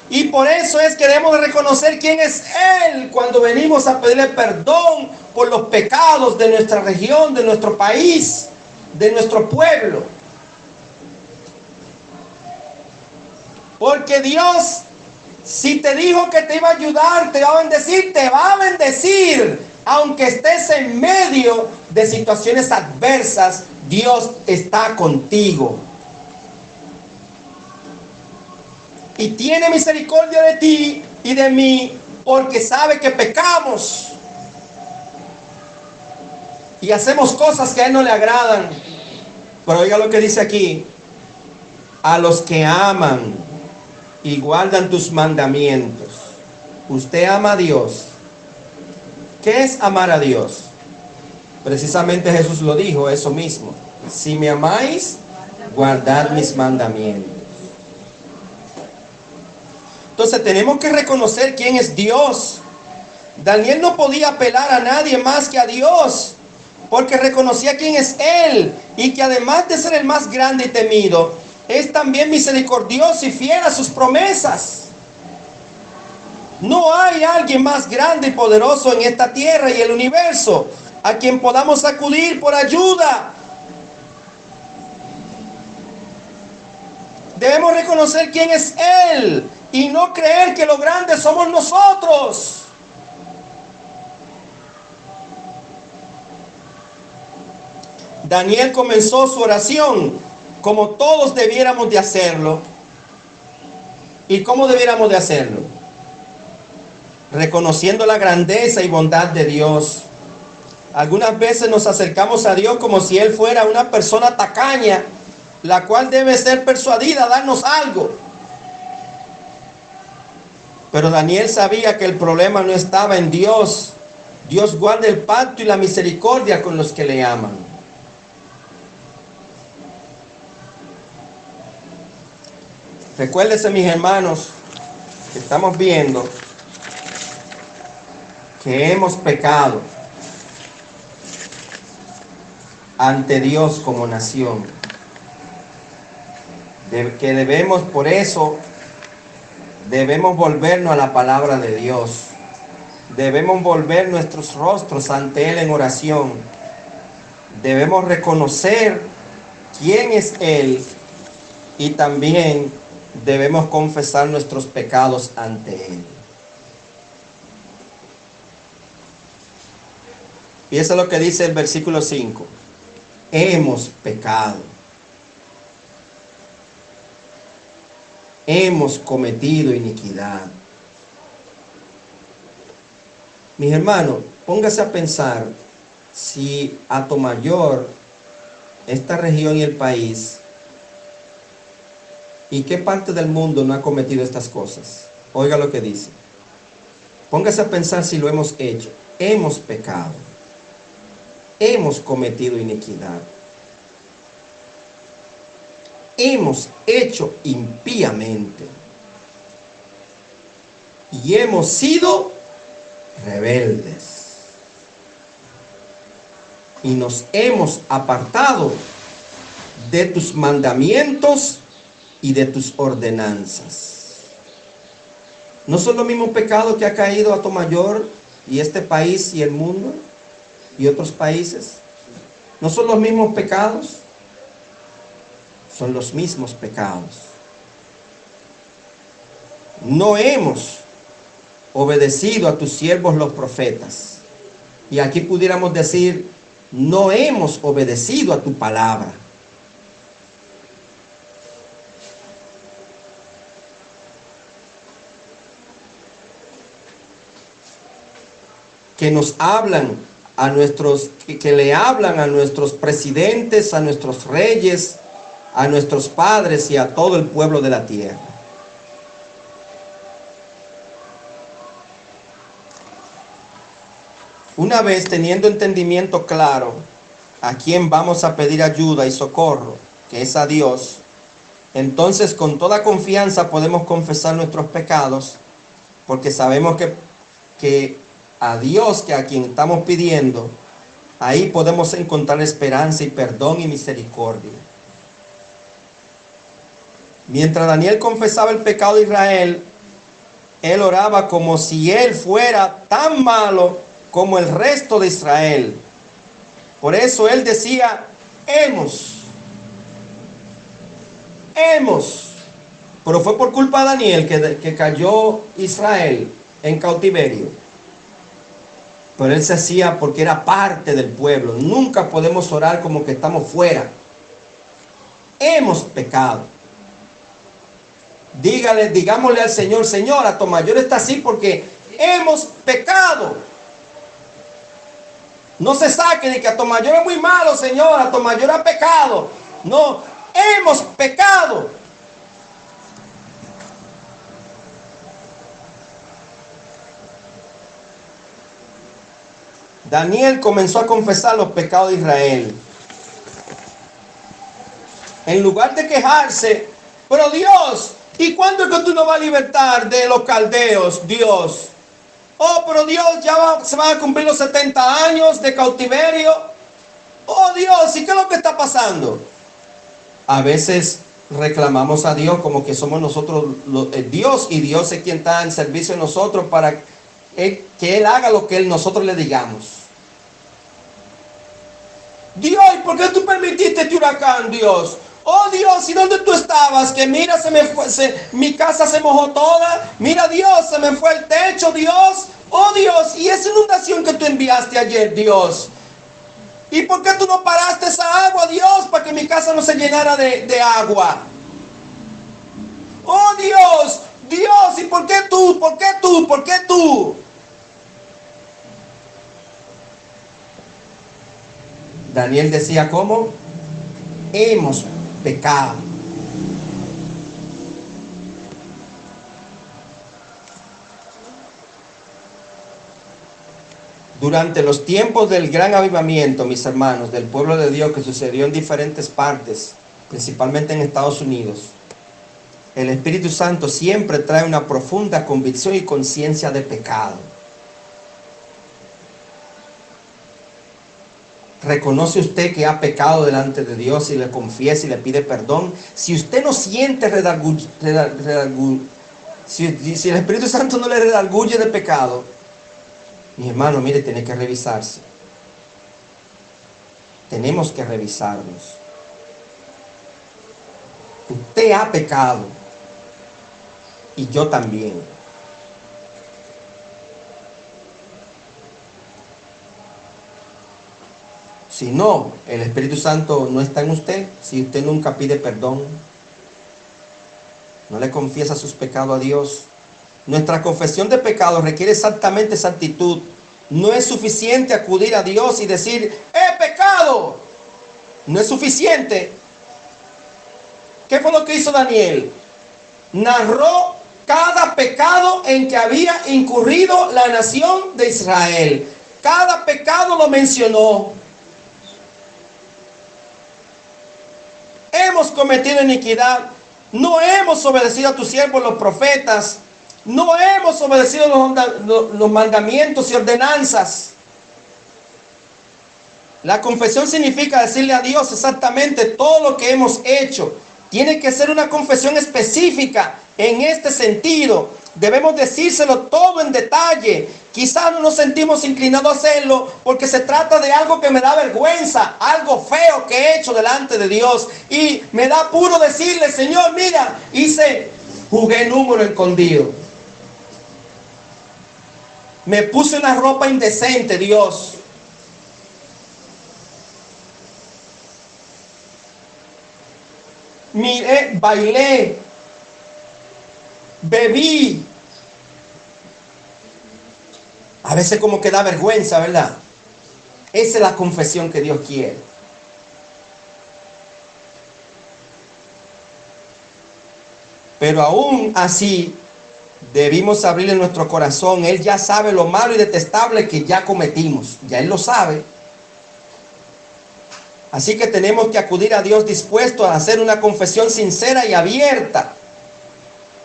Y por eso es que debemos reconocer quién es Él cuando venimos a pedirle perdón por los pecados de nuestra región, de nuestro país, de nuestro pueblo. Porque Dios, si te dijo que te iba a ayudar, te va a bendecir, te va a bendecir. Aunque estés en medio de situaciones adversas, Dios está contigo. Y tiene misericordia de ti y de mí, porque sabe que pecamos. Y hacemos cosas que a Él no le agradan. Pero oiga lo que dice aquí. A los que aman y guardan tus mandamientos. Usted ama a Dios. ¿Qué es amar a Dios? Precisamente Jesús lo dijo, eso mismo. Si me amáis, guardad mis mandamientos. Entonces tenemos que reconocer quién es Dios. Daniel no podía apelar a nadie más que a Dios, porque reconocía quién es Él, y que además de ser el más grande y temido, es también misericordioso y fiel a sus promesas. No hay alguien más grande y poderoso en esta tierra y el universo a quien podamos acudir por ayuda. Debemos reconocer quién es Él y no creer que lo grande somos nosotros. Daniel comenzó su oración como todos debiéramos de hacerlo. ¿Y cómo debiéramos de hacerlo? Reconociendo la grandeza y bondad de Dios. Algunas veces nos acercamos a Dios como si Él fuera una persona tacaña, la cual debe ser persuadida a darnos algo. Pero Daniel sabía que el problema no estaba en Dios. Dios guarda el pacto y la misericordia con los que le aman. Recuérdense, mis hermanos, que estamos viendo que hemos pecado ante Dios como nación. Que debemos, por eso, debemos volvernos a la palabra de Dios. Debemos volver nuestros rostros ante Él en oración. Debemos reconocer quién es Él y también debemos confesar nuestros pecados ante Él. Y eso es lo que dice el versículo 5. Hemos pecado. Hemos cometido iniquidad. Mis hermanos, póngase a pensar si Atomayor, esta región y el país, ¿y qué parte del mundo no ha cometido estas cosas? Oiga lo que dice. Póngase a pensar si lo hemos hecho. Hemos pecado. Hemos cometido iniquidad. Hemos hecho impíamente. Y hemos sido rebeldes. Y nos hemos apartado de tus mandamientos y de tus ordenanzas. ¿No son los mismos pecados que ha caído Atomayor y este país y el mundo y otros países? ¿No son los mismos pecados? Son los mismos pecados. No hemos obedecido a tus siervos los profetas. Y aquí pudiéramos decir, no hemos obedecido a tu palabra. Que nos hablan a nuestros, que le hablan a nuestros presidentes, a nuestros reyes, a nuestros padres y a todo el pueblo de la tierra. Una vez teniendo entendimiento claro a quién vamos a pedir ayuda y socorro, que es a Dios, entonces con toda confianza podemos confesar nuestros pecados, porque sabemos que a Dios, que a quien estamos pidiendo, ahí podemos encontrar esperanza y perdón y misericordia. Mientras Daniel confesaba el pecado de Israel, él oraba como si él fuera tan malo como el resto de Israel. Por eso él decía, hemos. Pero fue por culpa de Daniel que cayó Israel en cautiverio. Pero él se hacía porque era parte del pueblo. Nunca podemos orar como que estamos fuera. Hemos pecado. Digámosle al Señor, Señor, Atomayor está así porque hemos pecado. No se saque de que Atomayor es muy malo, Señor, Atomayor ha pecado. No, hemos pecado. Daniel comenzó a confesar los pecados de Israel. En lugar de quejarse, pero Dios, ¿y cuándo es que tú nos vas a libertar de los caldeos, Dios? Oh, pero Dios, se van a cumplir los 70 años de cautiverio. Oh, Dios, ¿y qué es lo que está pasando? A veces reclamamos a Dios como que somos nosotros Dios, y Dios es quien está en servicio de nosotros para que Él haga lo que nosotros le digamos. Dios, ¿y por qué tú permitiste este huracán, Dios? Oh Dios, ¿y dónde tú estabas? Que mira, mi casa se mojó toda. Mira, Dios, se me fue el techo, Dios. Oh Dios, ¿y esa inundación que tú enviaste ayer, Dios? ¿Y por qué tú no paraste esa agua, Dios, para que mi casa no se llenara de agua? Oh Dios, Dios, ¿y por qué tú? ¿Por qué tú? ¿Por qué tú? Daniel decía, ¿cómo? Hemos pecado. Durante los tiempos del gran avivamiento, mis hermanos, del pueblo de Dios, que sucedió en diferentes partes, principalmente en Estados Unidos, el Espíritu Santo siempre trae una profunda convicción y conciencia de pecado. ¿Reconoce usted que ha pecado delante de Dios y le confiesa y le pide perdón? Si usted no siente si el Espíritu Santo no le redarguye de pecado, mi hermano, mire, tiene que revisarse. Tenemos que revisarnos. Usted ha pecado y yo también. Si no, el Espíritu Santo no está en usted, si usted nunca pide perdón, no le confiesa sus pecados a Dios. Nuestra confesión de pecado requiere exactamente esa actitud. No es suficiente acudir a Dios y decir, ¡he pecado! No es suficiente. ¿Qué fue lo que hizo Daniel? Narró cada pecado en que había incurrido la nación de Israel. Cada pecado lo mencionó. Hemos cometido iniquidad, no hemos obedecido a tus siervos los profetas, no hemos obedecido los mandamientos y ordenanzas. La confesión significa decirle a Dios exactamente todo lo que hemos hecho. Tiene que ser una confesión específica en este sentido. Debemos decírselo todo en detalle. Quizás no nos sentimos inclinados a hacerlo porque se trata de algo que me da vergüenza, algo feo que he hecho delante de Dios. Y me da apuro decirle, Señor, mira, jugué número escondido. Me puse una ropa indecente, Dios. Miré, bailé, bebí. A veces como que da vergüenza, ¿verdad? Esa es la confesión que Dios quiere. Pero aún así, debimos abrirle nuestro corazón. Él ya sabe lo malo y detestable que ya cometimos. Ya Él lo sabe. Así que tenemos que acudir a Dios dispuesto a hacer una confesión sincera y abierta.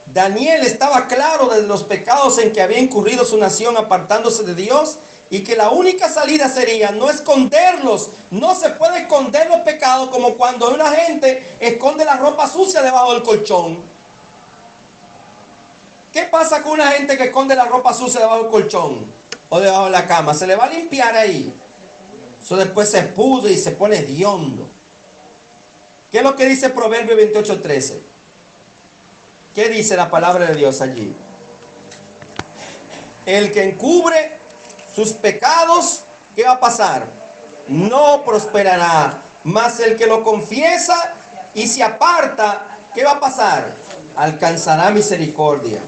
Daniel estaba claro de los pecados en que había incurrido su nación apartándose de Dios, y que la única salida sería no esconderlos. No se puede esconder los pecados como cuando una gente esconde la ropa sucia debajo del colchón. ¿Qué pasa con una gente que esconde la ropa sucia debajo del colchón o debajo de la cama? Se le va a limpiar ahí. Eso después se pudre y se pone hediondo. ¿Qué es lo que dice Proverbio 28:13? ¿Qué dice la palabra de Dios allí? El que encubre sus pecados, ¿qué va a pasar? No prosperará. Mas el que lo confiesa y se aparta, ¿qué va a pasar? Alcanzará misericordia.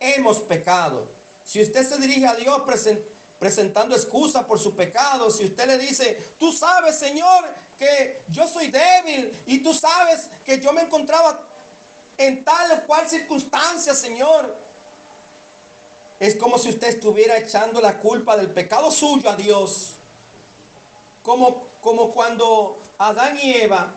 Hemos pecado. Si usted se dirige a Dios presentando excusa por su pecado, si usted le dice, tú sabes, Señor, que yo soy débil, y tú sabes que yo me encontraba en tal o cual circunstancia, Señor, es como si usted estuviera echando la culpa del pecado suyo a Dios. Como cuando Adán y Eva,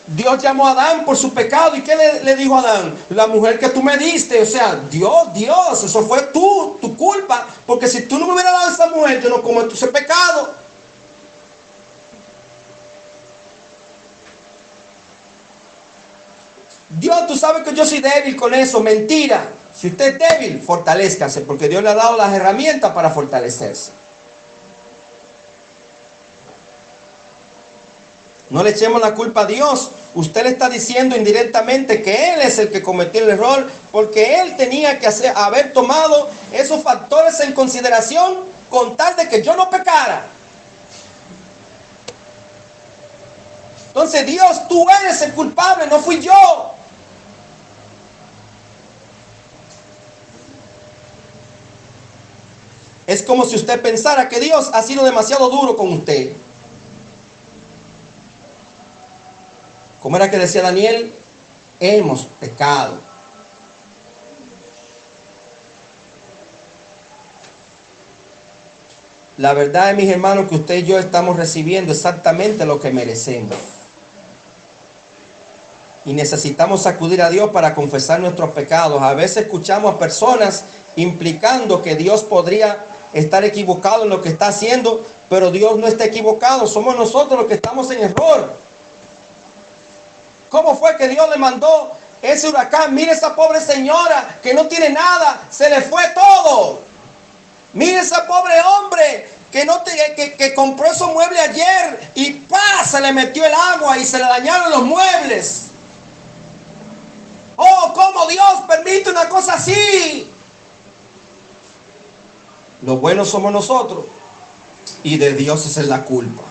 Dios llamó a Adán por su pecado. ¿Y qué le dijo a Adán? La mujer que tú me diste. O sea, Dios, eso fue tu culpa. Porque si tú no me hubieras dado esa mujer, yo no cometo ese pecado. Dios, tú sabes que yo soy débil con eso. Mentira. Si usted es débil, fortalézcase, porque Dios le ha dado las herramientas para fortalecerse. No le echemos la culpa a Dios. Usted le está diciendo indirectamente que Él es el que cometió el error, porque Él tenía que haber tomado esos factores en consideración con tal de que yo no pecara. Entonces, Dios, tú eres el culpable, no fui yo. Es como si usted pensara que Dios ha sido demasiado duro con usted. ¿Cómo era que decía Daniel? Hemos pecado. La verdad es, mis hermanos, que usted y yo estamos recibiendo exactamente lo que merecemos. Y necesitamos acudir a Dios para confesar nuestros pecados. A veces escuchamos a personas implicando que Dios podría estar equivocado en lo que está haciendo, pero Dios no está equivocado. Somos nosotros los que estamos en error. ¿Cómo fue que Dios le mandó ese huracán? Mire esa pobre señora que no tiene nada, se le fue todo. Mire ese pobre hombre que compró esos muebles ayer y ¡pah! Se le metió el agua y se le dañaron los muebles. Oh, ¿cómo Dios permite una cosa así? Lo bueno somos nosotros y de Dios esa es la culpa.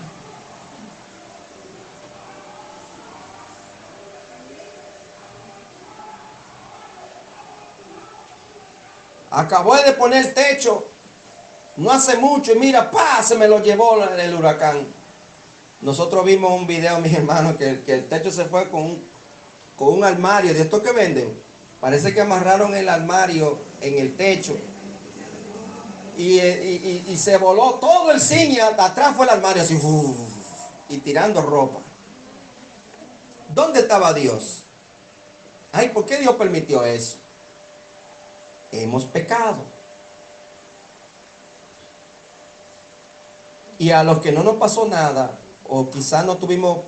Acabó de poner el techo no hace mucho y mira, ¡pah! Se me lo llevó el huracán. Nosotros vimos un video, mis hermanos, que el techo se fue con un armario de estos que venden. Parece que amarraron el armario en el techo y se voló todo el zinc y atrás fue el armario así y tirando ropa. ¿Dónde estaba Dios? Ay, ¿por qué Dios permitió eso? Hemos pecado. Y a los que no nos pasó nada, o quizás no tuvimos,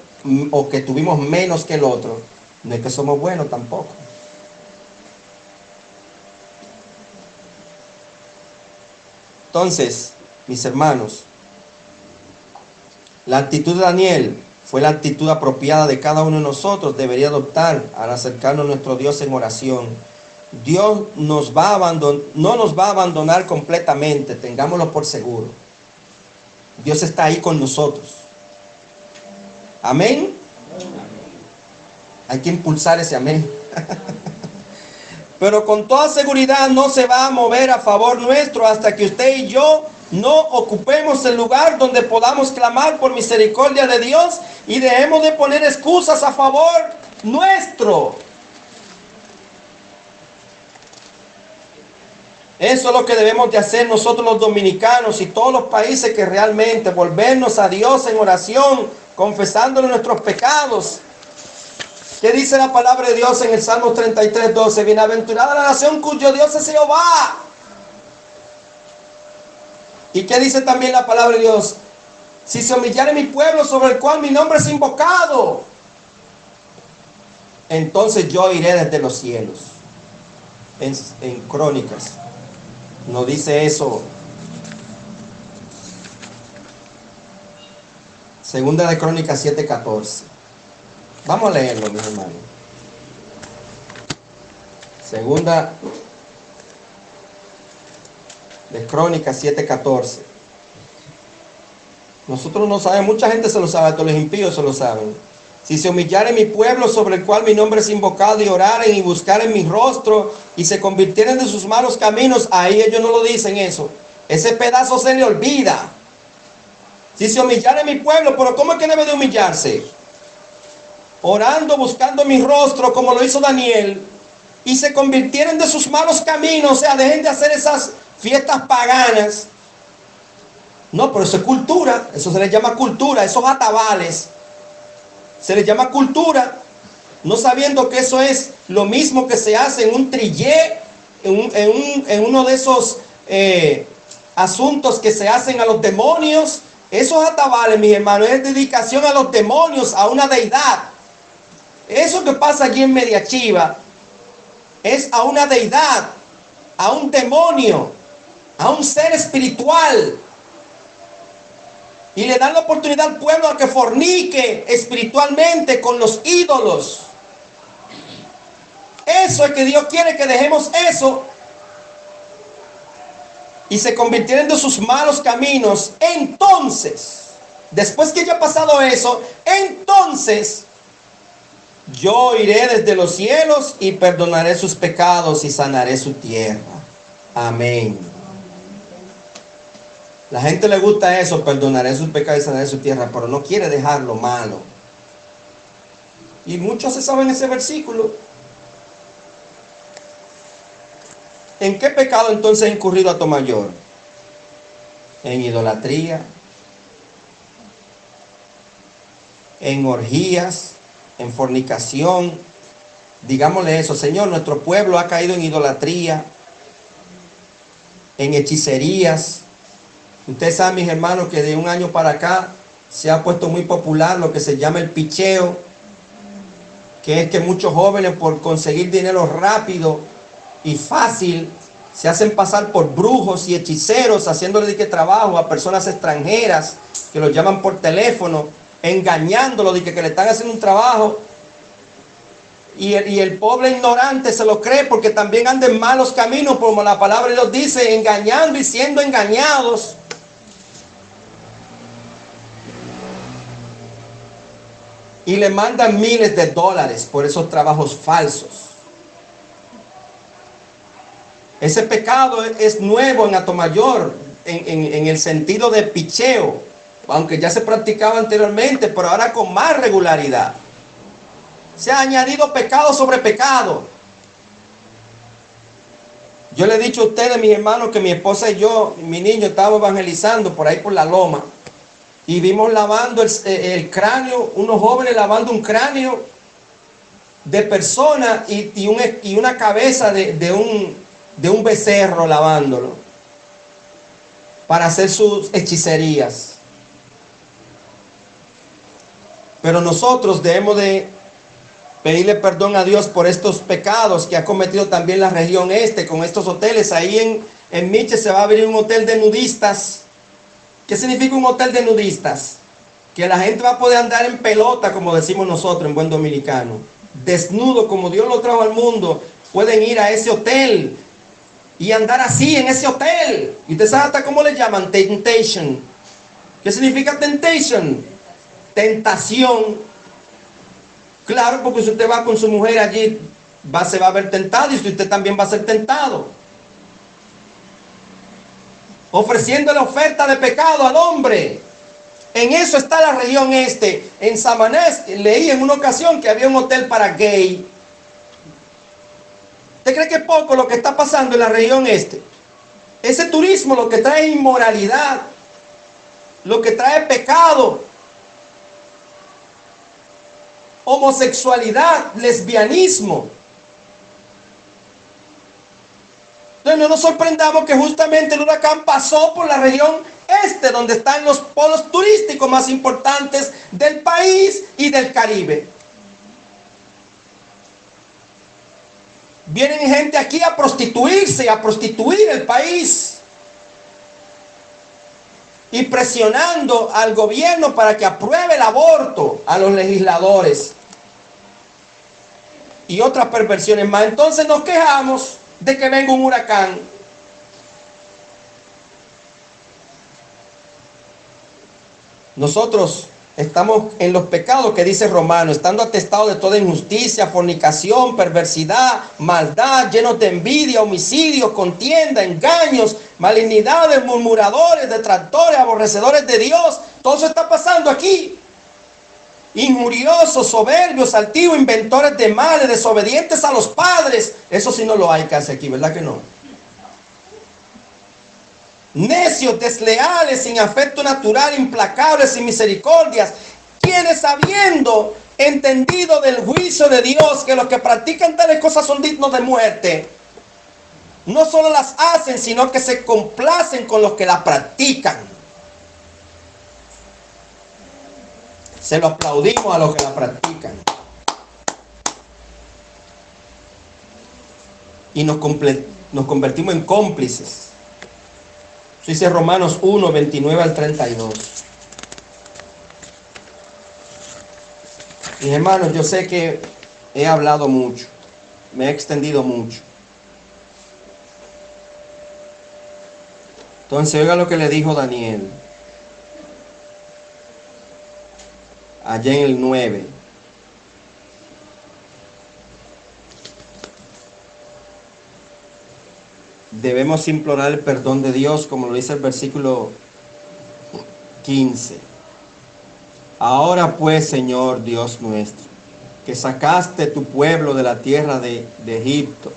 o que tuvimos menos que el otro, no es que somos buenos tampoco. Entonces, mis hermanos, la actitud de Daniel fue la actitud apropiada de cada uno de nosotros. Debería adoptar al acercarnos a nuestro Dios en oración. Dios no nos va a abandonar completamente, tengámoslo por seguro. Dios está ahí con nosotros. Amén. Hay que impulsar ese amén. Pero con toda seguridad no se va a mover a favor nuestro hasta que usted y yo no ocupemos el lugar donde podamos clamar por misericordia de Dios y dejemos de poner excusas a favor nuestro. Eso es lo que debemos de hacer nosotros los dominicanos y todos los países, que realmente volvernos a Dios en oración, confesándole nuestros pecados. ¿Qué dice la palabra de Dios en el Salmo 33:12? Bienaventurada la nación cuyo Dios es Jehová. ¿Y qué dice también la palabra de Dios? Si se humillare mi pueblo sobre el cual mi nombre es invocado, entonces yo iré desde los cielos. En Crónicas nos dice eso. Segunda de Crónicas 7:14. Vamos a leerlo, mis hermanos. Segunda de Crónicas 7:14. Nosotros no sabemos, mucha gente se lo sabe, todos los impíos se lo saben. Si se humillare mi pueblo sobre el cual mi nombre es invocado y oraren y buscaren mi rostro y se convirtieren de sus malos caminos, ahí ellos no lo dicen eso. Ese pedazo se le olvida. Si se humillare mi pueblo, pero ¿cómo es que debe de humillarse? Orando, buscando mi rostro, como lo hizo Daniel, y se convirtieren de sus malos caminos, o sea, dejen de hacer esas fiestas paganas. No, pero eso es cultura, eso se le llama cultura, esos atabales. Se les llama cultura, no sabiendo que eso es lo mismo que se hace en un trillé, en uno de esos asuntos que se hacen a los demonios. Esos atabales, mis hermanos, es dedicación a los demonios, a una deidad. Eso que pasa allí en Mediachiva es a una deidad, a un demonio, a un ser espiritual. Y le dan la oportunidad al pueblo a que fornique espiritualmente con los ídolos. Eso es que Dios quiere que dejemos eso y se convirtieran de sus malos caminos. Entonces, después que haya pasado eso, entonces yo iré desde los cielos y perdonaré sus pecados y sanaré su tierra. Amén. La gente le gusta eso, perdonaré sus pecados y sanaré su tierra, pero no quiere dejar lo malo. Y muchos se saben ese versículo. ¿En qué pecado entonces ha incurrido Atomayor? En idolatría, en orgías, en fornicación. Digámosle eso, Señor, nuestro pueblo ha caído en idolatría, en hechicerías. Ustedes saben, mis hermanos, que de un año para acá se ha puesto muy popular lo que se llama el picheo, que es que muchos jóvenes, por conseguir dinero rápido y fácil, se hacen pasar por brujos y hechiceros, haciéndole de trabajo a personas extranjeras que los llaman por teléfono, engañándolos de que le están haciendo un trabajo. Y el pobre ignorante se lo cree porque también anda en malos caminos, como la palabra de Dios dice, engañando y siendo engañados. Y le mandan miles de dólares por esos trabajos falsos. Ese pecado es nuevo en Atomayor, en el sentido de picheo, aunque ya se practicaba anteriormente, pero ahora con más regularidad. Se ha añadido pecado sobre pecado. Yo le he dicho a ustedes, mis hermanos, que mi esposa y yo, mi niño, estábamos evangelizando por ahí por la loma. Y vimos lavando el cráneo, unos jóvenes lavando un cráneo de persona y una cabeza de un becerro lavándolo para hacer sus hechicerías. Pero nosotros debemos de pedirle perdón a Dios por estos pecados que ha cometido también la región este con estos hoteles. Ahí en Miche se va a abrir un hotel de nudistas. ¿Qué significa un hotel de nudistas? Que la gente va a poder andar en pelota, como decimos nosotros en buen dominicano, desnudo como Dios lo trajo al mundo. Pueden ir a ese hotel y andar así en ese hotel. Y usted sabe hasta cómo le llaman, temptation. ¿Qué significa temptation? Tentación. Claro, porque si usted va con su mujer allí, se va a ver tentado, y usted también va a ser tentado. Ofreciéndole oferta de pecado al hombre. En eso está la región este. En Samanés leí en una ocasión que había un hotel para gay. ¿Usted cree que es poco lo que está pasando en la región este? Ese turismo lo que trae es inmoralidad, lo que trae pecado, homosexualidad, lesbianismo. Entonces no nos sorprendamos que justamente el huracán pasó por la región este, donde están los polos turísticos más importantes del país y del Caribe. Vienen gente aquí a prostituirse, a prostituir el país. Y presionando al gobierno para que apruebe el aborto, a los legisladores. Y otras perversiones más. Entonces nos quejamos de que venga un huracán. Nosotros estamos en los pecados que dice Romano, estando atestados de toda injusticia, fornicación, perversidad, maldad, llenos de envidia, homicidios, contienda, engaños, malignidades, murmuradores, detractores, aborrecedores de Dios. Todo eso está pasando aquí. Injuriosos, soberbios, altivos, inventores de males, desobedientes a los padres. Eso sí no lo hay casi aquí, ¿verdad que no? Necios, desleales, sin afecto natural, implacables, sin misericordias, quienes habiendo entendido del juicio de Dios, que los que practican tales cosas son dignos de muerte, no solo las hacen, sino que se complacen con los que las practican. Se lo aplaudimos a los que la practican. y nos convertimos en cómplices. Eso dice Romanos 1, 29 al 32. Mis hermanos, yo sé que he hablado mucho, me he extendido mucho. Entonces, oiga lo que le dijo Daniel allá en el 9. Debemos implorar el perdón de Dios, como lo dice el versículo 15. Ahora pues, Señor Dios nuestro, que sacaste tu pueblo de la tierra de Egipto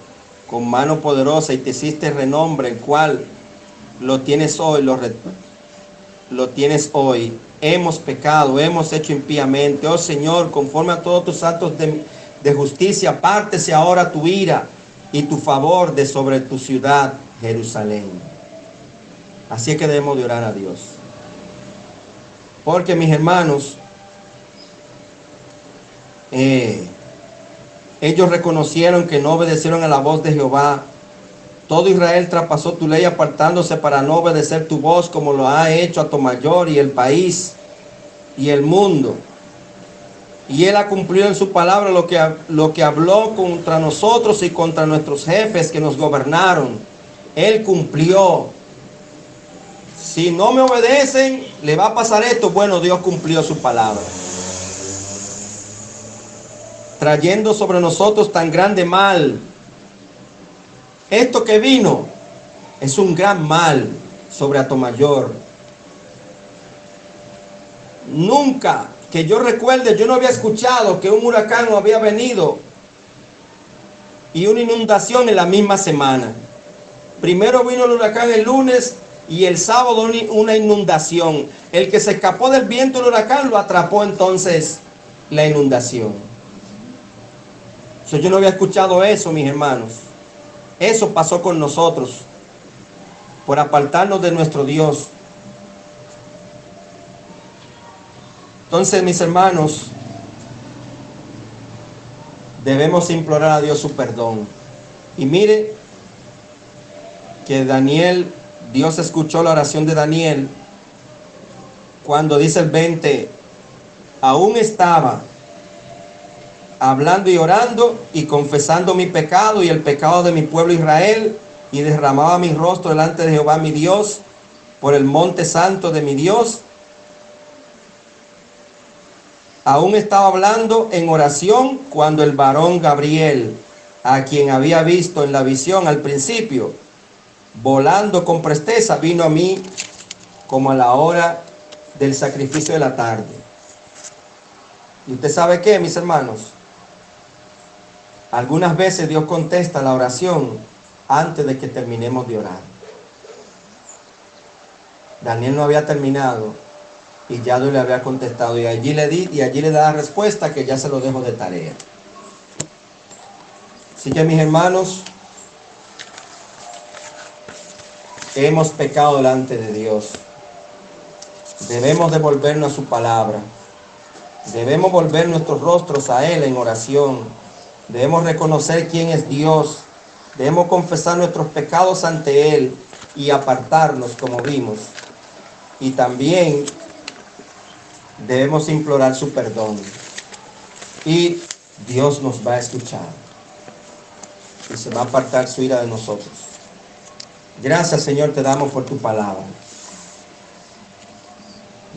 con mano poderosa y te hiciste renombre, el cual lo tienes hoy, lo tienes hoy. Hemos pecado, hemos hecho impíamente. Oh Señor, conforme a todos tus actos de justicia, apártese ahora tu ira y tu favor de sobre tu ciudad, Jerusalén. Así es que debemos de orar a Dios. Porque, mis hermanos, ellos reconocieron que no obedecieron a la voz de Jehová. Todo Israel traspasó tu ley apartándose para no obedecer tu voz, como lo ha hecho Atomayor y el país y el mundo. Y él ha cumplido en su palabra lo que habló contra nosotros y contra nuestros jefes que nos gobernaron. Él cumplió. Si no me obedecen, le va a pasar esto. Bueno, Dios cumplió su palabra, trayendo sobre nosotros tan grande mal. Esto que vino es un gran mal sobre Atomayor. Nunca que yo recuerde, yo no había escuchado que un huracán había venido y una inundación en la misma semana. Primero vino el huracán el lunes y el sábado una inundación. El que se escapó del viento del huracán lo atrapó entonces la inundación. Yo no había escuchado eso, mis hermanos. Eso pasó con nosotros por apartarnos de nuestro Dios. Entonces, mis hermanos, debemos implorar a Dios su perdón. Y mire que Dios escuchó la oración de Daniel cuando dice el 20, aún estaba hablando y orando y confesando mi pecado y el pecado de mi pueblo Israel, y derramaba mi rostro delante de Jehová mi Dios por el monte santo de mi Dios. Aún estaba hablando en oración cuando el varón Gabriel, a quien había visto en la visión al principio, volando con presteza, vino a mí como a la hora del sacrificio de la tarde. ¿Y usted sabe qué, mis hermanos? Algunas veces Dios contesta la oración antes de que terminemos de orar. Daniel no había terminado y ya Dios le había contestado, y allí le da la respuesta que ya se lo dejo de tarea. Así que, mis hermanos, hemos pecado delante de Dios. Debemos devolvernos a su palabra. Debemos volver nuestros rostros a Él en oración. Debemos reconocer quién es Dios. Debemos confesar nuestros pecados ante Él y apartarnos, como vimos. Y también debemos implorar su perdón. Y Dios nos va a escuchar. Y se va a apartar su ira de nosotros. Gracias, Señor, te damos por tu palabra.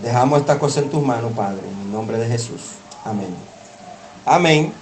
Dejamos esta cosa en tus manos, Padre, en el nombre de Jesús. Amén. Amén.